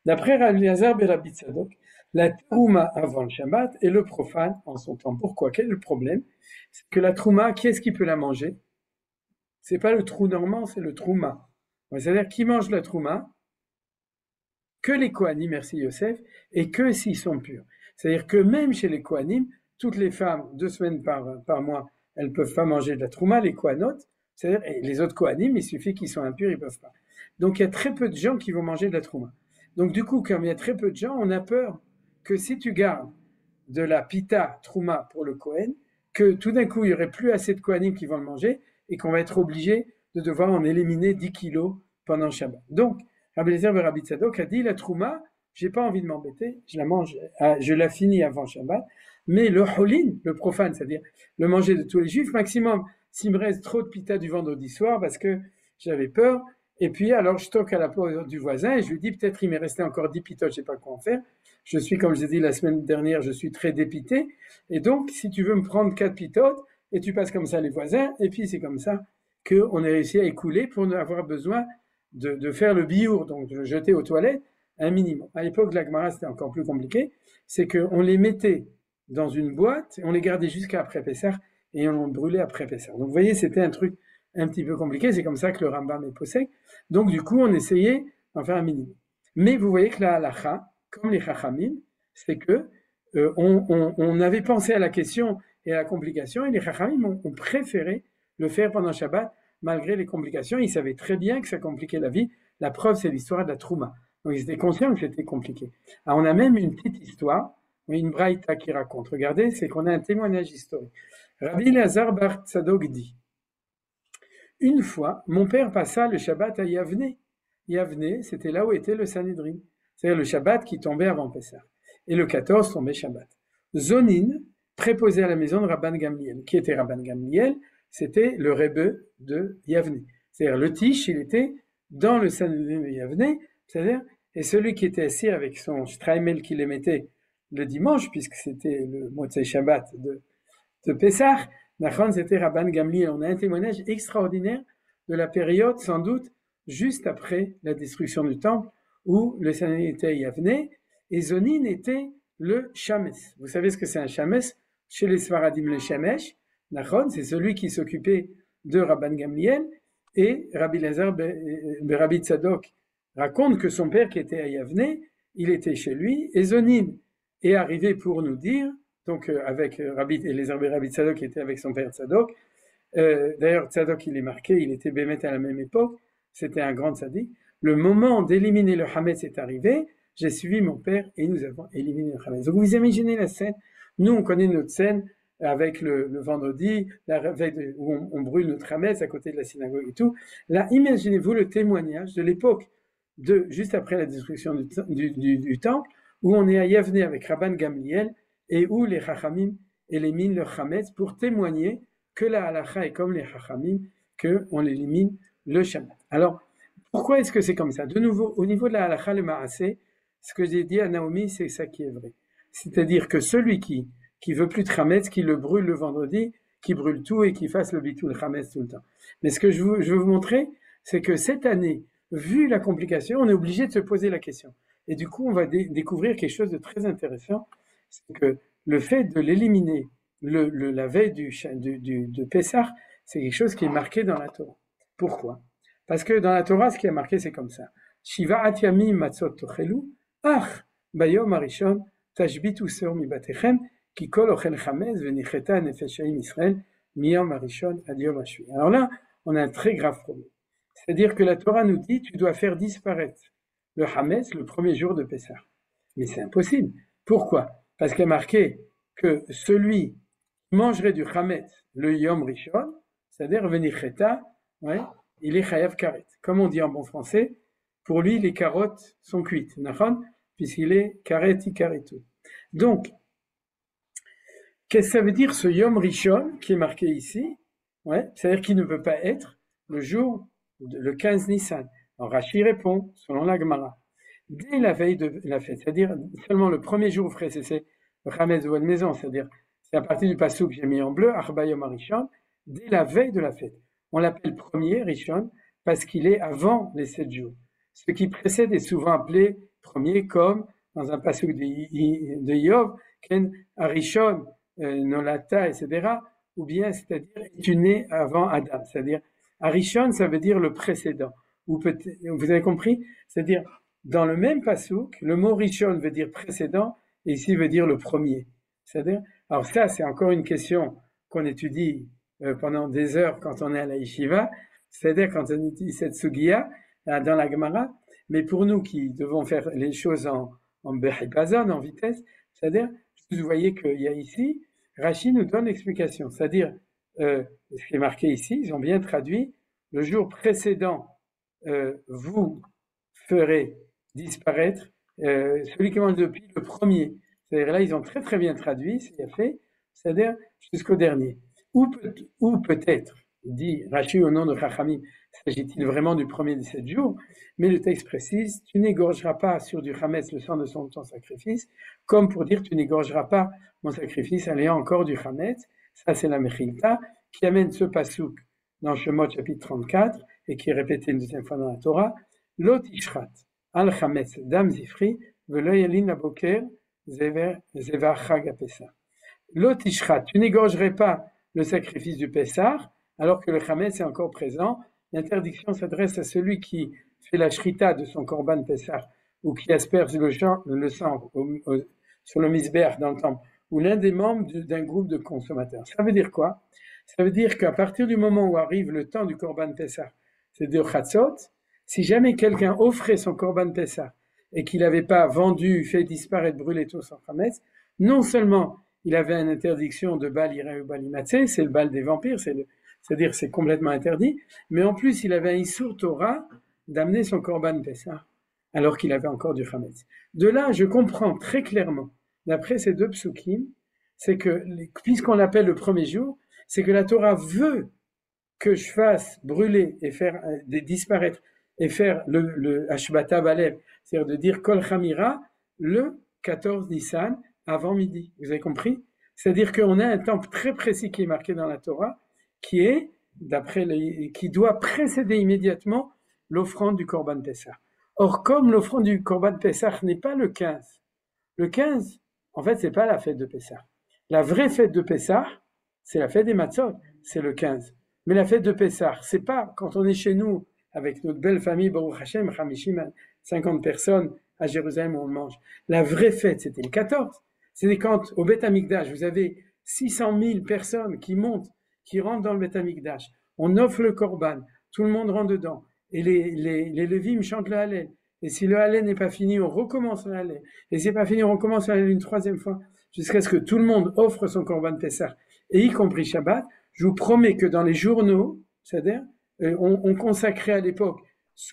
D'après Rabbi Eliezer ben Rabbi Tzadok, la trouma avant le Shabbat et le profane en son temps. Pourquoi? Quel est le problème? C'est que la trouma, qui est-ce qui peut la manger? C'est pas le trou normand, c'est le trouma. C'est-à-dire, qui mange la trouma? Que les Kohanim, merci Yosef, et que s'ils sont purs. C'est-à-dire que même chez les Kohanim, toutes les femmes, 2 semaines par mois, elles ne peuvent pas manger de la trouma, les Kohanotes, c'est-à-dire, et les autres Kohanim, il suffit qu'ils soient impurs, ils ne peuvent pas. Donc il y a très peu de gens qui vont manger de la trouma. Donc du coup, comme il y a très peu de gens, on a peur que si tu gardes de la pita trouma pour le Kohen, que tout d'un coup, il n'y aurait plus assez de Kohanim qui vont le manger, et qu'on va être obligé de devoir en éliminer 10 kilos pendant Shabbat. Donc, Rabbi Eliezer ben Rabbi Tzadok a dit la trouma, j'ai pas envie de m'embêter, je la mange, je la finis avant Shabbat, mais le holin, le profane, c'est-à-dire le manger de tous les juifs, maximum, s'il me reste trop de pita du vendredi soir parce que j'avais peur, et puis alors je toque à la porte du voisin et je lui dis peut-être il m'est resté encore 10 pitot, je sais pas quoi en faire. Je suis, comme je l'ai dit la semaine dernière, je suis très dépité, et donc si tu veux me prendre 4 pitotes, et tu passes comme ça les voisins, et puis c'est comme ça qu'on a réussi à écouler pour ne avoir besoin de faire le biour, donc de le jeter aux toilettes, un minimum. À l'époque de la Gemara, c'était encore plus compliqué, c'est qu'on les mettait dans une boîte, on les gardait jusqu'à après Pessah, et on les brûlait après Pessah. Donc vous voyez, c'était un truc un petit peu compliqué, c'est comme ça que le Rambam est possède. Donc du coup, on essayait d'en faire un minimum. Mais vous voyez que la halacha, comme les chachamim, c'est que on avait pensé à la question et à la complication, et les chachamim ont préféré le faire pendant Shabbat, malgré les complications. Ils savaient très bien que ça compliquait la vie. La preuve, c'est l'histoire de la trouma. Donc ils étaient conscients que c'était compliqué. Alors on a même une petite histoire, une braïta qui raconte. Regardez, c'est qu'on a un témoignage historique. Rabbi Elazar bar Tzadok dit, une fois, mon père passa le Shabbat à Yavne. Yavne, c'était là où était le Sanhedrin. C'est-à-dire le Shabbat qui tombait avant Pessah. Et le 14 tombait Shabbat. Zonin, préposé à la maison de Rabban Gamliel. Qui était Rabban Gamliel? C'était le Rebbe de Yavne. C'est-à-dire le Tish, il était dans le Sanhedrin de Yavne, c'est-à-dire, et celui qui était assis avec son streimel qu'il émettait le dimanche, puisque c'était le Motzei Shabbat de Pessah, Nachon, c'était Rabban Gamliel. On a un témoignage extraordinaire de la période, sans doute, juste après la destruction du temple, où le Sanhedrin était Yavne, et Zonin était le Shames. Vous savez ce que c'est un Shames? Chez les Sfaradim, le Shamesh, Nachon, c'est celui qui s'occupait de Rabban Gamliel, et Rabbi Elazar ben Rabbi Tzadok raconte que son père qui était à Yavne, il était chez lui, et Zonin est arrivé pour nous dire, donc avec Rabbi Elazar ben Rabbi Tzadok qui était avec son père Tzadok, d'ailleurs Tzadok il est marqué, il était bémet à la même époque, c'était un grand tzaddik, le moment d'éliminer le Hametz est arrivé, j'ai suivi mon père et nous avons éliminé le Hametz. Donc vous imaginez la scène, nous on connaît notre scène avec le vendredi, la veille où on brûle notre Hametz à côté de la synagogue et tout. Là, imaginez-vous le témoignage de l'époque juste après la destruction du temple, où on est à Yavne avec Rabban Gamliel et où les Chachamim éliminent le Hametz pour témoigner que la halacha est comme les Chachamim, qu'on élimine le Shabbat. Alors, pourquoi est-ce que c'est comme ça? De nouveau, au niveau de la halacha, le Maaseh, ce que j'ai dit à Naomi, c'est ça qui est vrai. C'est-à-dire que celui qui veut plus de Hametz, qui le brûle le vendredi, qui brûle tout et qui fasse le bitul Hametz tout le temps. Mais ce que je veux vous montrer, c'est que cette année, vu la complication, on est obligé de se poser la question. Et du coup, on va découvrir quelque chose de très intéressant, c'est que le fait de l'éliminer la veille de Pessah, c'est quelque chose qui est marqué dans la Torah. Pourquoi? Parce que dans la Torah, ce qui est marqué, c'est comme ça. Shiva yamim matzot tochelu, ach bayom harishon tashbitu seur mibatechem ki kol ochel chamez venicheta nefeshaim Israël miyom harishon ad yom hashvi. Alors là, on a un très grave problème. C'est-à-dire que la Torah nous dit, tu dois faire disparaître le Hametz le premier jour de Pessah. Mais c'est impossible. Pourquoi? Parce qu'il est marqué que celui qui mangerait du Hametz le Yom Rishon, c'est-à-dire Venicheta, il est Chayav Karet. Comme on dit en bon français, pour lui, les carottes sont cuites, puisqu'il est Karet Ikaretu. Donc, qu'est-ce que ça veut dire ce Yom Rishon qui est marqué ici? C'est-à-dire qu'il ne peut pas être le jour, le 15 Nissan. Alors Rashi répond, selon la Gemara, dès la veille de la fête, c'est-à-dire seulement le premier jour, frère, c'est le Hametz de maison, c'est-à-dire c'est à partir du passage que j'ai mis en bleu, Arba Yom Rishon, dès la veille de la fête. On l'appelle premier Rishon parce qu'il est avant les 7 jours. Ce qui précède est souvent appelé premier comme dans un passage de Yov, Ken Arishon, Nolata, etc. Ou bien, c'est-à-dire, tu nais avant Adam, c'est-à-dire Arishon, ça veut dire le précédent. Ou vous avez compris? C'est-à-dire, dans le même passouk, le mot Rishon veut dire précédent, et ici veut dire le premier. C'est-à-dire, alors ça, c'est encore une question qu'on étudie pendant des heures quand on est à la yeshiva, c'est-à-dire quand on étudie cette sugiya dans la Gemara, mais pour nous qui devons faire les choses en behibazon, en vitesse, c'est-à-dire, vous voyez qu'il y a ici, Rashi nous donne l'explication, c'est-à-dire, ce qui est marqué ici, ils ont bien traduit, le jour précédent, vous ferez disparaître celui qui mange depuis le premier. C'est-à-dire là, ils ont très très bien traduit ce qu'il a fait, c'est-à-dire jusqu'au dernier. Ou peut-être, dit Rashi au nom de Chachamim, s'agit-il vraiment du premier des 7 jours, mais le texte précise, tu n'égorgeras pas sur du Hametz le sang de ton sacrifice, comme pour dire, tu n'égorgeras pas mon sacrifice en ayant encore du Hametz. Ça, c'est la Mechilta, qui amène ce pasouk dans Shemot chapitre 34, et qui est répété une deuxième fois dans la Torah, Lo tishrat al Hametz dam zifri, velo yalin aboker zeva chag apesa. Lo tishrat, tu n'égorgerais pas le sacrifice du Pessah, alors que le Hametz est encore présent. L'interdiction s'adresse à celui qui fait la shrita de son korban Pessah, ou qui asperge le sang sur le misbéach dans le temple, ou l'un des membres d'un groupe de consommateurs. Ça veut dire quoi? Ça veut dire qu'à partir du moment où arrive le temps du korban Pessah, c'est de Chatzot, si jamais quelqu'un offrait son korban Pessah et qu'il n'avait pas vendu, fait disparaître, brûlé tout son Hametz, non seulement il avait une interdiction de Bal Yireh ou Bal Imatzeh, c'est le bal des vampires, c'est-à-dire c'est complètement interdit, mais en plus il avait un Issur Torah d'amener son korban Pessah, alors qu'il avait encore du Hametz. De là, je comprends très clairement, d'après ces deux psukim, c'est que, puisqu'on l'appelle le premier jour, c'est que la Torah veut que je fasse brûler et faire disparaître et faire le Ashbata Balev, c'est-à-dire de dire Kol Chamira le 14 Nissan avant midi. Vous avez compris? C'est-à-dire qu'on a un temps très précis qui est marqué dans la Torah, qui est, qui doit précéder immédiatement l'offrande du Korban Pessah. Or, comme l'offrande du Korban Pessah n'est pas le 15, en fait, c'est pas la fête de Pessah. La vraie fête de Pessah, c'est la fête des Matzot, c'est le 15. Mais la fête de Pessah, c'est pas quand on est chez nous, avec notre belle famille, Baruch Hashem, 50 personnes à Jérusalem où on mange. La vraie fête, c'était le 14. C'était quand, au Beth Amikdash, vous avez 600 000 personnes qui montent, qui rentrent dans le Beth Amikdash. On offre le Korban, tout le monde rentre dedans. Et les Lévim chantent le Hallel. Et si le Hallel n'est pas fini, on recommence le Hallel. Et si c'est pas fini, on recommence le Hallel une troisième fois, jusqu'à ce que tout le monde offre son Korban Pessah, et y compris Shabbat. Je vous promets que dans les journaux, c'est-à-dire, on consacrait à l'époque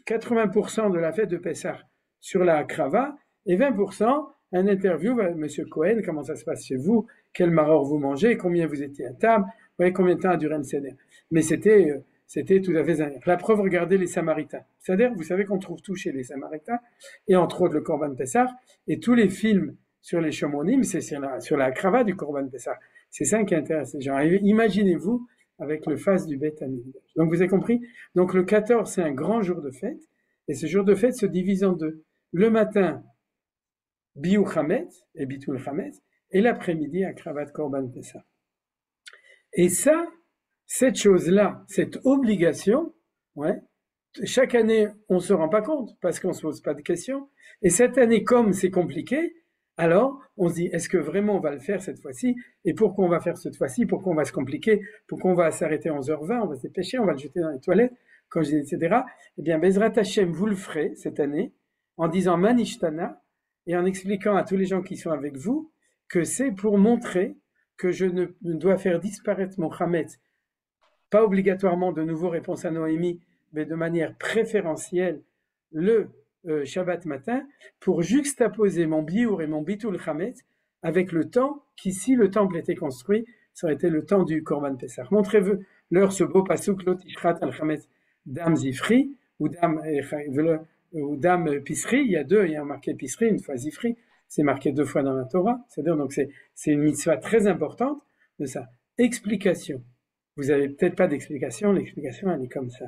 80% de la fête de Pessah sur la Krava, et 20% un interview, Monsieur Cohen, comment ça se passe chez vous, quel maror vous mangez, combien vous étiez à table, vous voyez combien de temps a duré le Seder. Mais c'était tout à fait... La preuve, regardez les Samaritains. C'est-à-dire, vous savez qu'on trouve tout chez les Samaritains, et entre autres le Korban Pessah, et tous les films sur les Shomonim, c'est sur la Krava du Korban Pessah. C'est ça qui intéresse les gens. Imaginez-vous avec le face du Beth Amikdash. Donc vous avez compris? Donc le 14, c'est un grand jour de fête, et ce jour de fête se divise en deux. Le matin, Biou Hametz et Bitul Hametz, et l'après-midi, Akravat Korban Pessah. Et ça, cette chose-là, cette obligation, chaque année, on ne se rend pas compte, parce qu'on ne se pose pas de questions, et cette année, comme c'est compliqué, alors on se dit, est-ce que vraiment on va le faire cette fois-ci? Et pourquoi on va faire cette fois-ci? Pourquoi on va se compliquer? Pourquoi on va s'arrêter à 11h20? On va se dépêcher, on va le jeter dans les toilettes, quand je dis, etc. Eh bien, Bezrat Hashem, vous le ferez cette année, en disant Manishtana, et en expliquant à tous les gens qui sont avec vous, que c'est pour montrer que je ne dois faire disparaître mon Hametz, pas obligatoirement de nouveau réponse à Noémie, mais de manière préférentielle, le Shabbat matin, pour juxtaposer mon Biour et mon Bitul Hametz avec le temps qui, si le temple était construit, ça aurait été le temps du Korban Pessah. Montrez-vous leur ce beau pasuk, Lo tishrat al Hametz dam zifri, ou dam pisri, il y a marqué pisri, une fois zifri, c'est marqué 2 fois dans la Torah, c'est-à-dire donc c'est une mitzvah très importante de ça. Explication. Vous avez peut-être pas d'explication, l'explication elle est comme ça.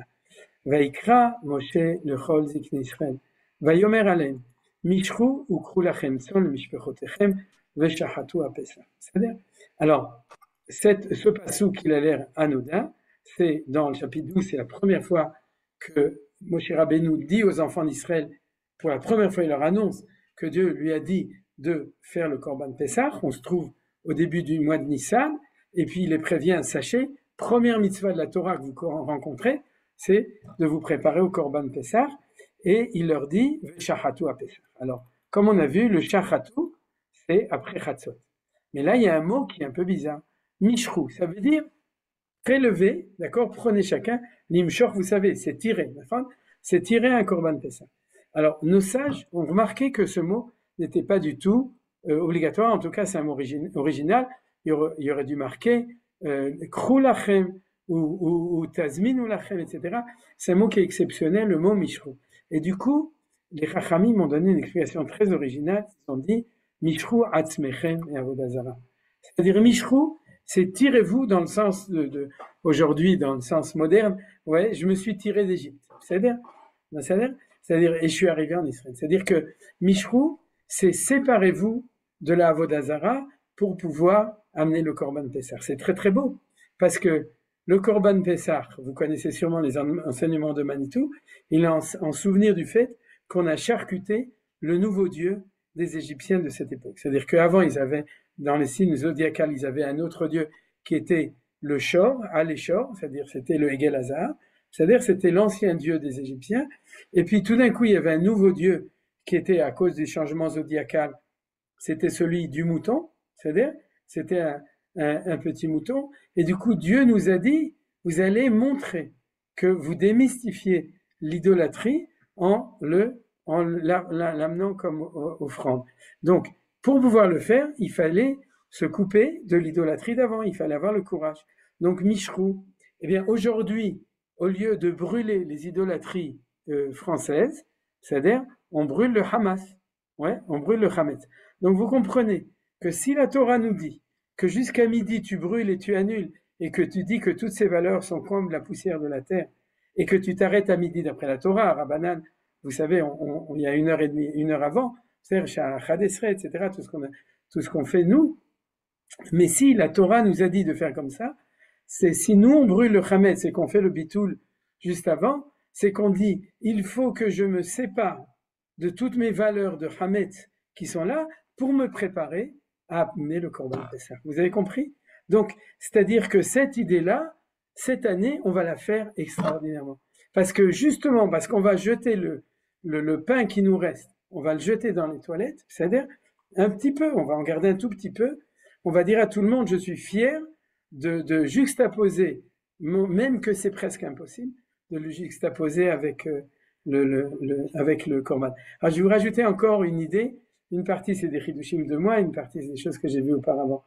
Vaikra Moshe lechol ziknei Israël. Vayomer alem, mishru ukru lachem son mishpechotechem veshachatu apesach. C'est-à-dire, alors, ce passouk qu'il a l'air anodin, c'est dans le chapitre 12, c'est la première fois que Moshe Rabbeinu dit aux enfants d'Israël, pour la première fois il leur annonce que Dieu lui a dit de faire le Korban Pessah. On se trouve au début du mois de Nissan, et puis il les prévient, sachez, première mitzvah de la Torah que vous rencontrez, c'est de vous préparer au Korban Pessah, et il leur dit Shachatu à Pessah. Alors, comme on a vu, le Shachatu, c'est après Chatzot. Mais là, il y a un mot qui est un peu bizarre. Mishru, ça veut dire Prélevez, d'accord, prenez chacun, l'imshor, vous savez, c'est tirer, c'est tirer un korban Pessah. Alors, nos sages ont remarqué que ce mot n'était pas du tout obligatoire, en tout cas c'est un mot original, il y aurait dû marquer krou lachem ou tazmin ou lachem, etc. C'est un mot qui est exceptionnel, le mot mishrou. Et du coup, les Chachamim m'ont donné une explication très originale, ils ont dit mishrou atzmechem et avodah zarah. C'est-à-dire mishrou, c'est tirez-vous dans le sens aujourd'hui, dans le sens moderne, ouais, je me suis tiré d'Égypte. C'est-à-dire, et je suis arrivé en Israël. C'est-à-dire que mishrou, c'est séparez-vous de la avodah zarah pour pouvoir amener le korban Pessah. C'est très très beau, parce que le korban Pessah, vous connaissez sûrement les enseignements de Manitou, il est en souvenir du fait qu'on a charcuté le nouveau Dieu des Égyptiens de cette époque. C'est-à-dire qu'avant, ils avaient, dans les signes zodiacales, ils avaient un autre Dieu qui était le Shor, Alé-Shor, c'est-à-dire c'était le Egel Hazar, c'est-à-dire c'était l'ancien Dieu des Égyptiens, et puis tout d'un coup, il y avait un nouveau Dieu qui était, à cause des changements zodiacales, c'était celui du mouton, c'est-à-dire c'était un petit mouton, et du coup, Dieu nous a dit, vous allez montrer que vous démystifiez l'idolâtrie en l'amenant comme offrande. Donc, pour pouvoir le faire, il fallait se couper de l'idolâtrie d'avant, il fallait avoir le courage. Donc, Mishrou, eh bien, aujourd'hui, au lieu de brûler les idolâtries françaises, c'est-à-dire, on brûle le Hamas. Ouais, on brûle le Hametz. Donc, vous comprenez que si la Torah nous dit que jusqu'à midi, tu brûles et tu annules, et que tu dis que toutes ces valeurs sont comme la poussière de la terre, et que tu t'arrêtes à midi d'après la Torah, à Rabbanan, vous savez, il y a 1h30, 1 heure avant, c'est-à-dire chez Chadesret, etc., tout ce qu'on fait nous. Mais si la Torah nous a dit de faire comme ça, c'est si nous on brûle le Hametz et qu'on fait le bitoul juste avant, c'est qu'on dit, il faut que je me sépare de toutes mes valeurs de Hametz qui sont là pour me préparer à amener le Korban Pessah. Vous avez compris? Donc, c'est-à-dire que cette idée-là, cette année, on va la faire extraordinairement. Parce que justement, parce qu'on va jeter le pain qui nous reste, on va le jeter dans les toilettes, c'est-à-dire un petit peu, on va en garder un tout petit peu, on va dire à tout le monde, je suis fier de juxtaposer, même que c'est presque impossible, de le juxtaposer avec le korban. Alors je vais vous rajouter encore une idée, une partie c'est des chidushim de moi, une partie c'est des choses que j'ai vues auparavant.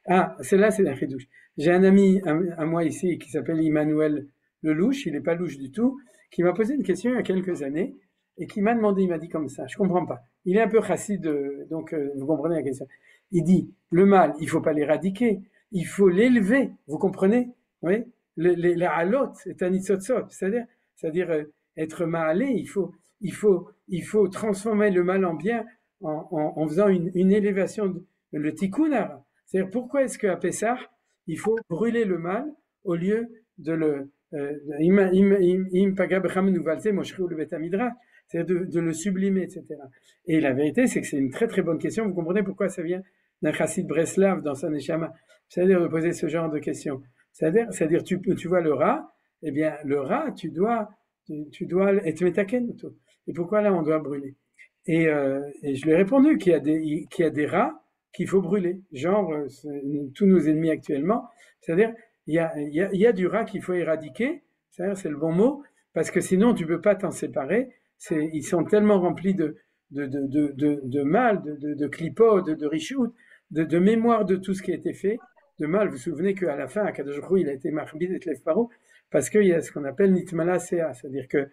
Ah, celle-là c'est un chidouche. J'ai un ami à moi ici qui s'appelle Emmanuel Lelouch, il n'est pas louche du tout, qui m'a posé une question il y a quelques années, et qui m'a demandé, il m'a dit comme ça, je comprends pas. Il est un peu chassid, donc vous comprenez la question. Il dit, le mal, il faut pas l'éradiquer, il faut l'élever, vous comprenez? Oui, la halot est un itzotzot, c'est-à-dire être ma'alé, il faut transformer le mal en bien en faisant une élévation, le tikkun. C'est-à-dire, pourquoi est-ce qu'à Pessah, il faut brûler le mal au lieu de le c'est-à-dire de le sublimer, etc. Et la vérité, c'est que c'est une très très bonne question. Vous comprenez pourquoi ça vient d'un chassid Breslav dans sa Neshama, c'est-à-dire de poser ce genre de questions. C'est-à-dire tu vois le rat, eh bien le rat, tu dois être metaken. Et pourquoi là on doit brûler? Et je lui ai répondu qu'il y a des rats qu'il faut brûler. Genre tous nos ennemis actuellement, c'est-à-dire il y a du rat qu'il faut éradiquer, c'est le bon mot, parce que sinon tu peux pas t'en séparer. Ils sont tellement remplis de mal, de clipo, de richout, de mémoire de tout ce qui a été fait, de mal. Vous vous souvenez qu'à la fin, à Kadosh Baruch Hu, il a été marbid et tlef paro, parce qu'il y a ce qu'on appelle nitmala sea, c'est-à-dire que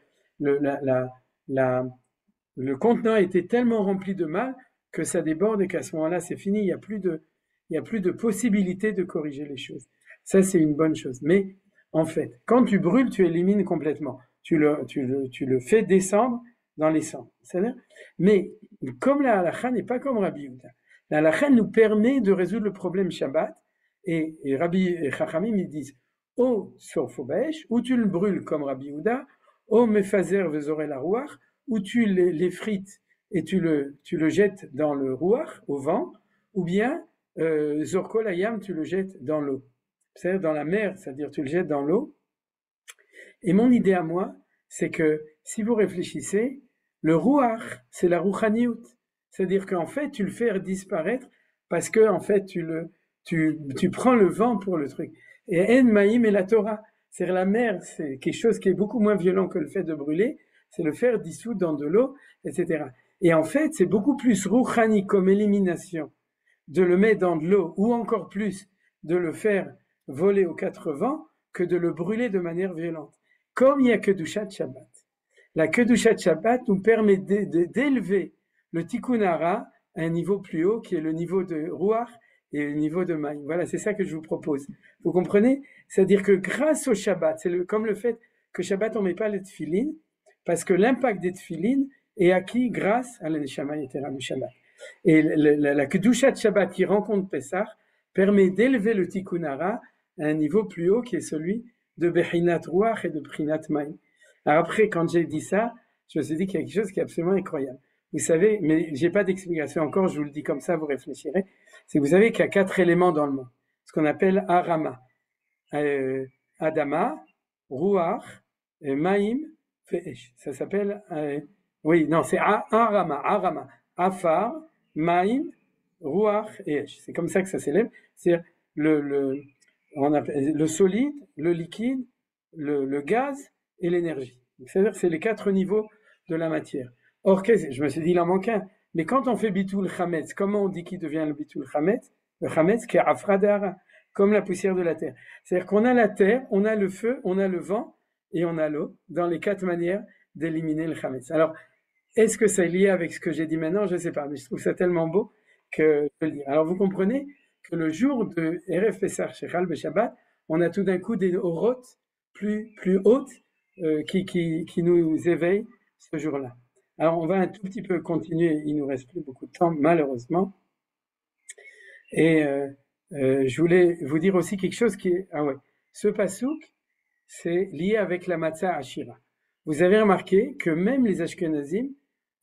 le contenant a été tellement rempli de mal que ça déborde et qu'à ce moment-là, c'est fini. Il y a plus de possibilité de corriger les choses. Ça, c'est une bonne chose. Mais en fait, quand tu brûles, tu élimines complètement. Tu le fais descendre dans les cendres. Mais comme la halakha n'est pas comme Rabbi Yehuda, la halakha nous permet de résoudre le problème Shabbat, et Rabbi et Chachamim ils disent ou sorfo ba'esh, ou tu le brûles comme Rabbi Yehuda, ou mefazer vezoreh la ruach, ou tu l'effrites et tu le jettes dans le ruach, au vent, ou bien zorko layam, tu le jettes dans l'eau. C'est-à-dire dans la mer, c'est-à-dire tu le jettes dans l'eau. Et mon idée à moi, c'est que si vous réfléchissez, le ruach, c'est la ruchaniout. C'est-à-dire qu'en fait, tu le fais disparaître parce que en fait, tu prends le vent pour le truc. Et En Maïm et la Torah. C'est-à-dire la mer, c'est quelque chose qui est beaucoup moins violent que le fait de brûler, c'est le faire dissoudre dans de l'eau, etc. Et en fait, c'est beaucoup plus rouhani comme élimination de le mettre dans de l'eau, ou encore plus de le faire voler aux quatre vents, que de le brûler de manière violente. Comme il y a Kedushat Shabbat. La Kedushat Shabbat nous permet d'élever le Tikkun Hara à un niveau plus haut, qui est le niveau de Ruach et le niveau de Maïm. Voilà, c'est ça que je vous propose. Vous comprenez? C'est-à-dire que grâce au Shabbat, comme le fait que Shabbat, on ne met pas les tefilines, parce que l'impact des tefilines est acquis grâce à l'Neshama Yetera du Shabbat. Et la Kedushat Shabbat qui rencontre Pessah permet d'élever le Tikkun Hara à un niveau plus haut, qui est celui de Bechinat Ruach et de Bechinat Maïm. Alors après, quand j'ai dit ça, je me suis dit qu'il y a quelque chose qui est absolument incroyable. Vous savez, mais j'ai pas d'explication encore, je vous le dis comme ça, vous réfléchirez. C'est que vous savez qu'il y a 4 éléments dans le monde. Ce qu'on appelle Arama. Adama, Ruach, Maïm, Fe'esh. Ça s'appelle, c'est Arama. Afar, Maïm, Ruach et Esh. C'est comme ça que ça s'élève. C'est-à-dire on appelle le solide, le liquide, le gaz et l'énergie. C'est-à-dire que c'est les 4 niveaux de la matière. Or, je me suis dit, il en manque un. Mais quand on fait bitul chametz, comment on dit qu'il devient le bitul chametz? Le chametz qui est afradara, comme la poussière de la terre. C'est-à-dire qu'on a la terre, on a le feu, on a le vent et on a l'eau, dans les 4 manières d'éliminer le chametz. Alors, est-ce que c'est lié avec ce que j'ai dit maintenant? Je ne sais pas, mais je trouve ça tellement beau que je le dis. Alors, vous comprenez que le jour de Erev Pessah Shechal Beshabbat, on a tout d'un coup des orotes plus hautes qui nous éveillent ce jour-là. Alors, on va un tout petit peu continuer, il nous reste plus beaucoup de temps, malheureusement. Et je voulais vous dire aussi quelque chose qui est... ce pasouk, c'est lié avec la matzah Ashira. Vous avez remarqué que même les Ashkenazim,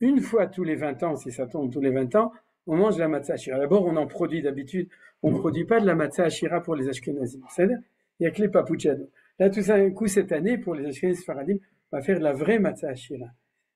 une fois tous les 20 ans, si ça tombe tous les 20 ans, on mange la matzah Ashira. D'abord, on en produit d'habitude, on ne produit pas de la matzah Ashira pour les Ashkenazim. C'est-à-dire, il n'y a que les papouchado. Là, tout d'un coup, cette année, pour les Ashkenazim Faradim, on va faire de la vraie matzah Ashira.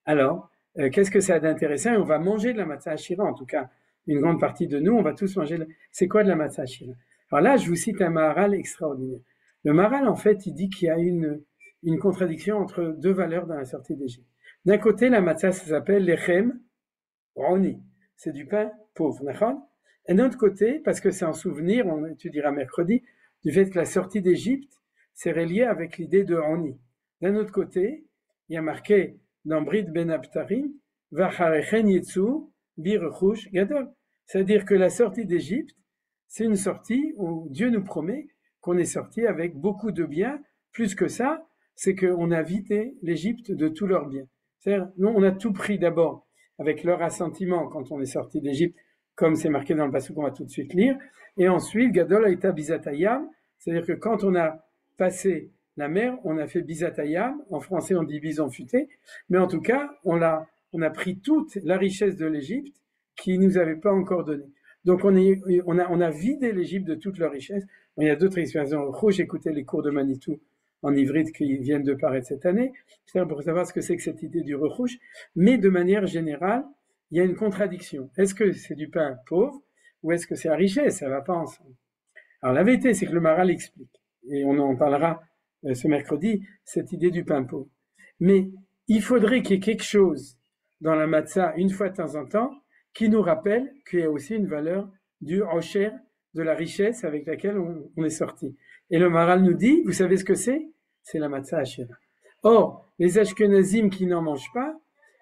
Alors, qu'est-ce que ça a d'intéressant? On va manger de la matzah Ashira, en tout cas, une grande partie de nous, on va tous manger. C'est quoi de la matzah Ashira? Alors là, je vous cite un Maharal extraordinaire. Le Maharal, en fait, il dit qu'il y a une contradiction entre 2 valeurs dans la sortie d'Égypte. D'un côté, la matzah, ça s'appelle lechem roni. C'est du pain pauvre, d'accord? Et d'un autre côté, parce que c'est en souvenir, on étudiera mercredi, du fait que la sortie d'Égypte, c'est relié avec l'idée de roni. D'un autre côté, il y a marqué dans Brit Ben Abtarim, Vacharechen Yetsu Birechush Gadol. C'est-à-dire que la sortie d'Égypte, c'est une sortie où Dieu nous promet qu'on est sorti avec beaucoup de biens. Plus que ça, c'est qu'on a vidé l'Égypte de tous leurs biens. C'est-à-dire, nous, on a tout pris d'abord avec leur assentiment quand on est sorti d'Égypte, comme c'est marqué dans le passage qu'on va tout de suite lire. Et ensuite, Gadol Aïta Bizatayam, c'est-à-dire que quand on a passé la mer, on a fait Bizatayam, en français on dit bison futé, mais en tout cas, on a pris toute la richesse de l'Égypte qui nous avait pas encore donné. Donc on a vidé l'Égypte de toute leur richesse. Bon, il y a d'autres expressions. J'écoutais les cours de Manitou en ivrite qui viennent de paraître cette année, pour savoir ce que c'est que cette idée du recouche. Mais de manière générale, il y a une contradiction. Est-ce que c'est du pain pauvre ou est-ce que c'est la richesse? Ça va pas ensemble. Alors la vérité, c'est que le Maharal explique, et on en parlera ce mercredi, cette idée du pain pauvre. Mais il faudrait qu'il y ait quelque chose dans la matzah, une fois de temps en temps, qui nous rappelle qu'il y a aussi une valeur du osher, de la richesse avec laquelle on est sorti. Et le Maharal nous dit, vous savez ce que c'est? C'est la matzah Ashera. Or, les Ashkenazim qui n'en mangent pas,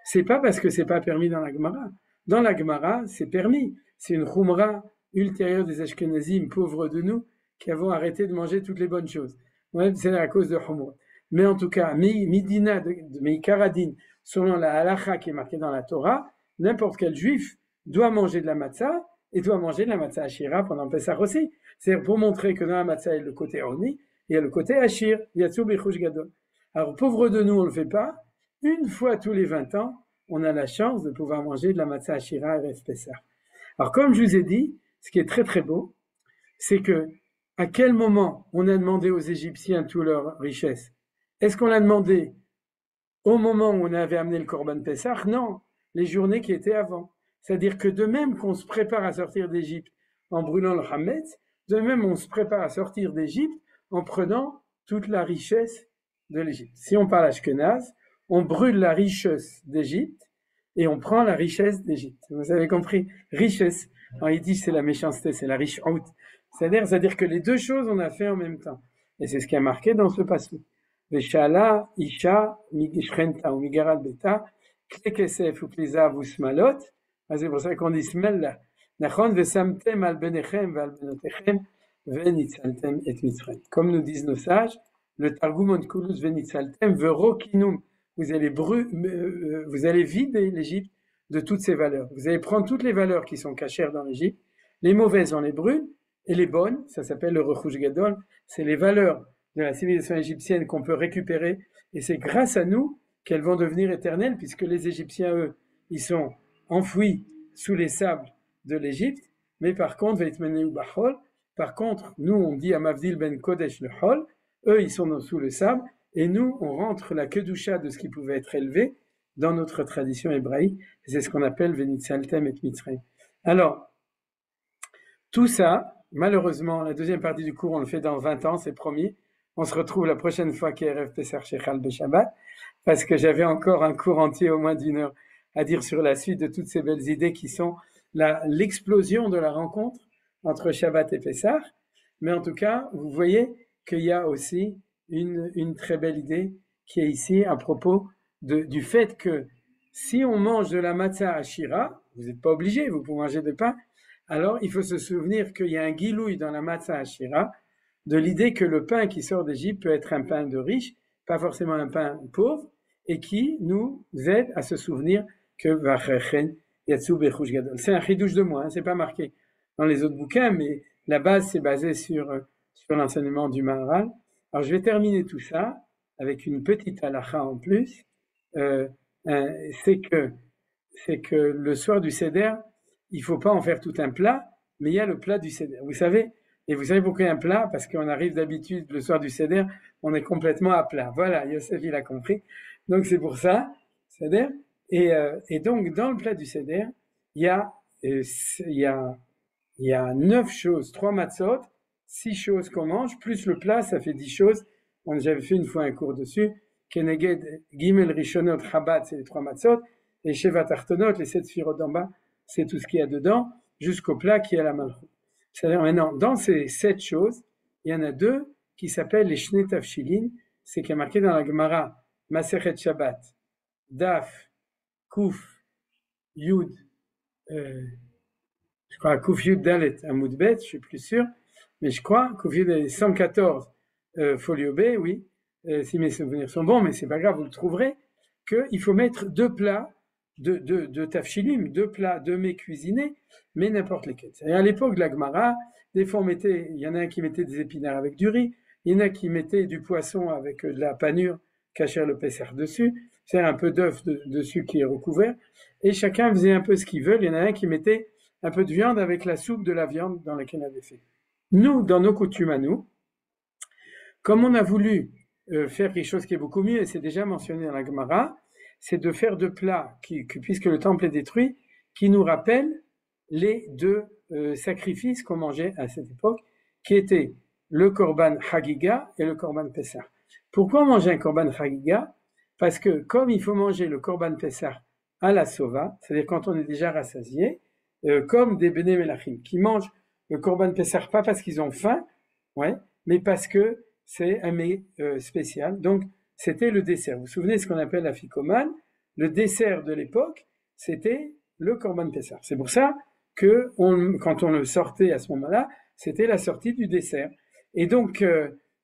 c'est pas parce que c'est pas permis dans la Gemara. Dans la Gemara, c'est permis. C'est une chumra ultérieure des Ashkenazim, pauvres de nous, qui avons arrêté de manger toutes les bonnes choses. Ouais, c'est à cause de Humra. Mais en tout cas, Midina, Karadin, selon la halacha qui est marquée dans la Torah, n'importe quel juif doit manger de la matzah et doit manger de la matzah Ashira pendant Pessah aussi. C'est pour montrer que dans la matzah, il y a le côté Oni, et il y a le côté Ashir, Yatsu Bichush Gadol. Alors, pauvres de nous, on ne le fait pas. Une fois tous les 20 ans, on a la chance de pouvoir manger de la matzah Ashira et Pessah. Alors, comme je vous ai dit, ce qui est très très beau, c'est que à quel moment on a demandé aux Égyptiens toute leur richesse? Est-ce qu'on l'a demandé au moment où on avait amené le Korban Pessah? Non, les journées qui étaient avant. C'est-à-dire que de même qu'on se prépare à sortir d'Égypte en brûlant le Hametz, de même on se prépare à sortir d'Égypte en prenant toute la richesse de l'Égypte. Si on parle ashkénaze, on brûle la richesse d'Égypte et on prend la richesse d'Égypte. Vous avez compris? Richesse. En yiddish, c'est la méchanceté, c'est la riche out. C'est-à-dire que les deux choses, on a fait en même temps. Et c'est ce qui est marqué dans ce passage. Veshala, Isha, Migishrenta ou Migaral Beta, Klekesef ou Klizav ou Smalot. C'est pour ça qu'on dit Smella. Nachon vesamtem al benechem val benotechem venitzaltem et mitzrayim. Comme nous disent nos sages, le Targum Onkelos venitzaltem verokinum. Vous allez vider l'Égypte de toutes ses valeurs. Vous allez prendre toutes les valeurs qui sont cachères dans l'Égypte. Les mauvaises, on les brûle. Et les bonnes, ça s'appelle le Rechush Gadol, c'est les valeurs de la civilisation égyptienne qu'on peut récupérer, et c'est grâce à nous qu'elles vont devenir éternelles, puisque les Égyptiens, eux, ils sont enfouis sous les sables de l'Égypte, mais par contre, nous, on dit à Mavdil ben Kodesh le Hol, eux, ils sont sous le sable, et nous, on rentre la kedusha de ce qui pouvait être élevé dans notre tradition hébraïque, et c'est ce qu'on appelle Venitzaltem et Mitzrayim. Alors, tout ça, malheureusement, la deuxième partie du cours, on le fait dans 20 ans, c'est promis. On se retrouve la prochaine fois qu'Erev Pesach Shechal Beshabbat, parce que j'avais encore un cours entier, au moins d'1 heure, à dire sur la suite de toutes ces belles idées qui sont l'explosion de la rencontre entre Shabbat et Pesach. Mais en tout cas, vous voyez qu'il y a aussi une très belle idée qui est ici à propos du fait que si on mange de la matzah ashira, vous n'êtes pas obligé, vous pouvez manger de pain, alors il faut se souvenir qu'il y a un gilouï dans la matzah ashira de l'idée que le pain qui sort d'Égypte peut être un pain de riche, pas forcément un pain pauvre, et qui nous aide à se souvenir que Vachechen Yatsu Bechush Gadol. C'est un chidouche de moi, c'est pas marqué dans les autres bouquins, mais la base c'est basé sur l'enseignement du Maharal. Alors je vais terminer tout ça avec une petite halakha en plus. C'est que le soir du Seder, il faut pas en faire tout un plat, mais il y a le plat du Seder. Vous savez pourquoi il y a un plat? Parce qu'on arrive d'habitude le soir du Seder, on est complètement à plat. Voilà, Yosef il a compris. Donc c'est pour ça, Seder. Et donc dans le plat du Seder, il y a 9 choses, 3 matzot, 6 choses qu'on mange, plus le plat, ça fait 10 choses. J'avais fait une fois un cours dessus. Keneged Gimel Rishonot Chabad, c'est les 3 matzot, et Sheva Tartonot, les 7 sphirot d'en bas, c'est tout ce qu'il y a dedans, jusqu'au plat qui est à la malchut. C'est-à-dire maintenant, dans ces 7 choses, il y en a 2 qui s'appellent les Shnei Tafshilin, c'est qui est marqué dans la Gemara, Masechet Shabbat, Daf, Kuf, Yud, je crois Kuf Yud Dalet, Amud Bet, je suis plus sûr, mais je crois, Kuf Yud 114, folio B, oui, si mes souvenirs sont bons, mais c'est pas grave, vous le trouverez, qu'il faut mettre 2 plats de tafshilim, 2 plats, 2 mets cuisinés, mais n'importe lesquels. Et à l'époque de la Gemara, des fois il y en a un qui mettait des épinards avec du riz, il y en a qui mettaient du poisson avec de la panure, cacher le Pessah dessus, c'est un peu d'œuf dessus qui est recouvert, et chacun faisait un peu ce qu'il veut. Il y en a un qui mettait un peu de viande avec la soupe de la viande dans laquelle il avait fait. Nous, dans nos coutumes à nous, comme on a voulu faire quelque chose qui est beaucoup mieux, et c'est déjà mentionné dans la Gemara, c'est de faire 2 plats, puisque le temple est détruit, qui nous rappellent les 2 sacrifices qu'on mangeait à cette époque, qui étaient le Korban Hagiga et le Korban Pessah. Pourquoi manger un Korban Hagiga? Parce que comme il faut manger le Korban Pessah à la sova, c'est-à-dire quand on est déjà rassasié, comme des Bnei Melachim, qui mangent le Korban Pessah pas parce qu'ils ont faim, mais parce que c'est un mets spécial. Donc, c'était le dessert. Vous vous souvenez de ce qu'on appelle la ficomane? Le dessert de l'époque, c'était le Korban Pessah. C'est pour ça que quand on le sortait à ce moment-là, c'était la sortie du dessert. Et donc,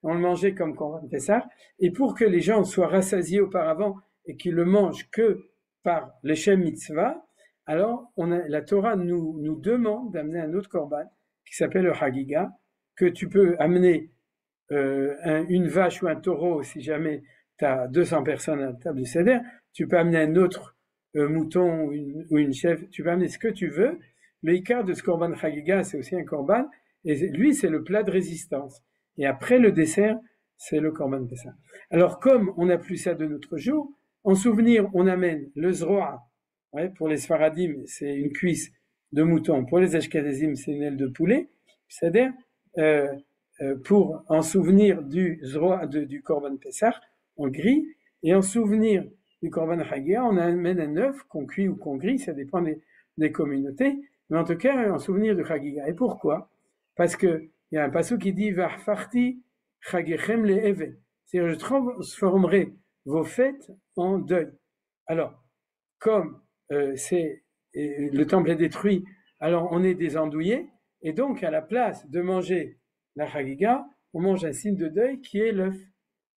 on le mangeait comme Korban Pessah. Et pour que les gens soient rassasiés auparavant et qu'ils le mangent que par l'Eshem Mitzvah, alors la Torah nous demande d'amener un autre Korban qui s'appelle le Hagiga, que tu peux amener une vache ou un taureau si jamais tu as 200 personnes à la table du Seder, tu peux amener un autre mouton ou une chèvre, tu peux amener ce que tu veux. Le Ikar de ce Korban Chagiga, c'est aussi un Korban, et lui, c'est le plat de résistance. Et après le dessert, c'est le Korban Pessah. Alors, comme on n'a plus ça de notre jour, en souvenir, on amène le Zroa, pour les Sfaradim, c'est une cuisse de mouton, pour les Ashkenazim, c'est une aile de poulet, c'est-à-dire en souvenir du Korban Pessah, on grille, et en souvenir du Korban Chagiga, on amène un œuf qu'on cuit ou qu'on grille, ça dépend des communautés, mais en tout cas, en souvenir du Chagiga. Et pourquoi? Parce qu'il y a un passage qui dit « V'achfarti chagechem le'eve », c'est-à-dire je transformerai vos fêtes en deuil. Alors, comme le temple est détruit, alors on est des andouillés, et donc à la place de manger la Chagiga, on mange un signe de deuil qui est l'œuf.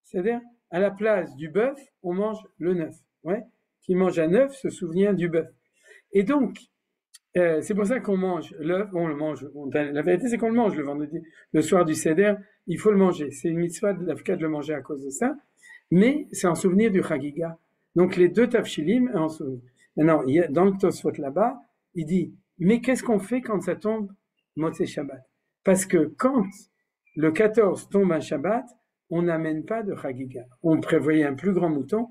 C'est-à-dire, à la place du bœuf, on mange le neuf. Ouais. Qui mange un œuf se souvient du bœuf. Et donc, c'est pour ça qu'on mange l'œuf, on le mange. La vérité, c'est qu'on le mange le vendredi, le soir du Seder, il faut le manger. C'est une mitzvah de l'Afka de le manger à cause de ça, mais c'est en souvenir du Chagiga. Donc les deux tafshilim, en souvenir. Maintenant, dans le Tosfot là-bas, il dit, mais qu'est-ce qu'on fait quand ça tombe Motzei Shabbat? Parce que quand le 14 tombe un Shabbat, on n'amène pas de Chagiga. On prévoyait un plus grand mouton,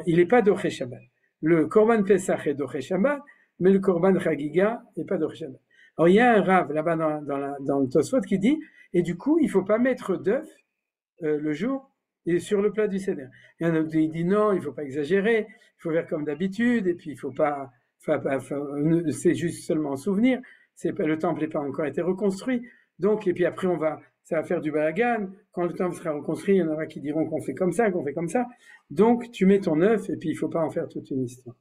il n'est pas d'Oché Shabbat. Le Korban Pesach est d'Oché Shabbat, mais le Korban Chagiga n'est pas d'Oché Shabbat. Alors il y a un Rav là-bas dans le Tosfot qui dit, et du coup, il ne faut pas mettre d'œuf le jour et sur le plat du Seder. Il y en a d'autres qui dit non, il ne faut pas exagérer, il faut faire comme d'habitude, et puis il ne faut pas, c'est juste seulement en souvenir, le temple n'a pas encore été reconstruit, donc, et puis après ça va faire du balagan, quand le temple sera reconstruit, il y en aura qui diront qu'on fait comme ça, donc tu mets ton œuf, et puis il ne faut pas en faire toute une histoire.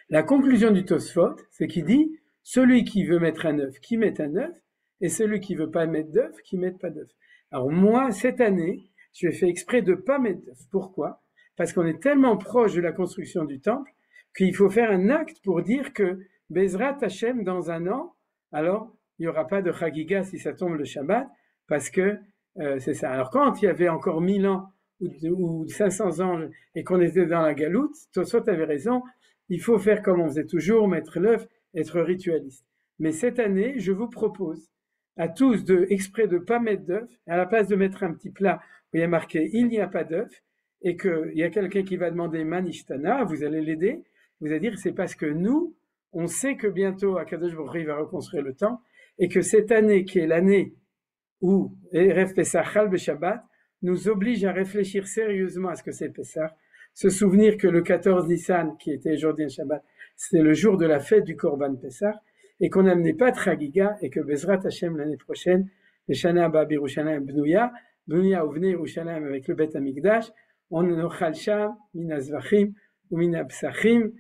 La conclusion du Tosfot, c'est qu'il dit, celui qui veut mettre un œuf, qui met un œuf, et celui qui veut pas mettre d'œuf, qui met pas d'œuf. Alors moi, cette année, je vais faire exprès de pas mettre d'œuf. Pourquoi? Parce qu'on est tellement proche de la construction du temple qu'il faut faire un acte pour dire que Bezrat Hashem, dans un an, alors il n'y aura pas de Chagiga si ça tombe le Shabbat, parce que c'est ça. Alors quand il y avait encore 1000 ans ou 500 ans et qu'on était dans la galoute, Tosfot avait raison, il faut faire comme on faisait toujours, mettre l'œuf, être ritualiste. Mais cette année, je vous propose à tous exprès de ne pas mettre d'œuf, à la place de mettre un petit plat où il y a marqué « il n'y a pas d'œuf », et qu'il y a quelqu'un qui va demander « manishtana », vous allez l'aider, vous allez dire « c'est parce que nous, on sait que bientôt Akadosh Baruch Hu va reconstruire le temple, et que cette année qui est l'année où Erev Pesach Chal B'Shabbat nous oblige à réfléchir sérieusement à ce que c'est Pesach, se souvenir que le 14 Nissan, qui était aujourd'hui un Shabbat, c'était le jour de la fête du Korban Pesach, et qu'on n'amenait pas de Chagiga, et que Bezrat Hashem l'année prochaine, le Shana Abba Birushalayim Bnouya Ouvnei Yerushalayim avec le Bet Hamikdash, on nochal sham min azvachim ou min absachim,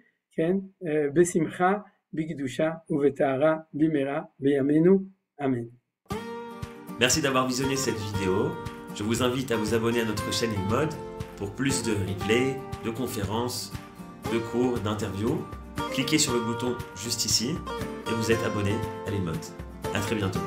besimcha, bigdusha, uvetahara, bimera, beyamenu. Amen. Merci d'avoir visionné cette vidéo. Je vous invite à vous abonner à notre chaîne InMode pour plus de replays, de conférences, de cours, d'interviews. Cliquez sur le bouton juste ici et vous êtes abonné à l'InMode. À très bientôt.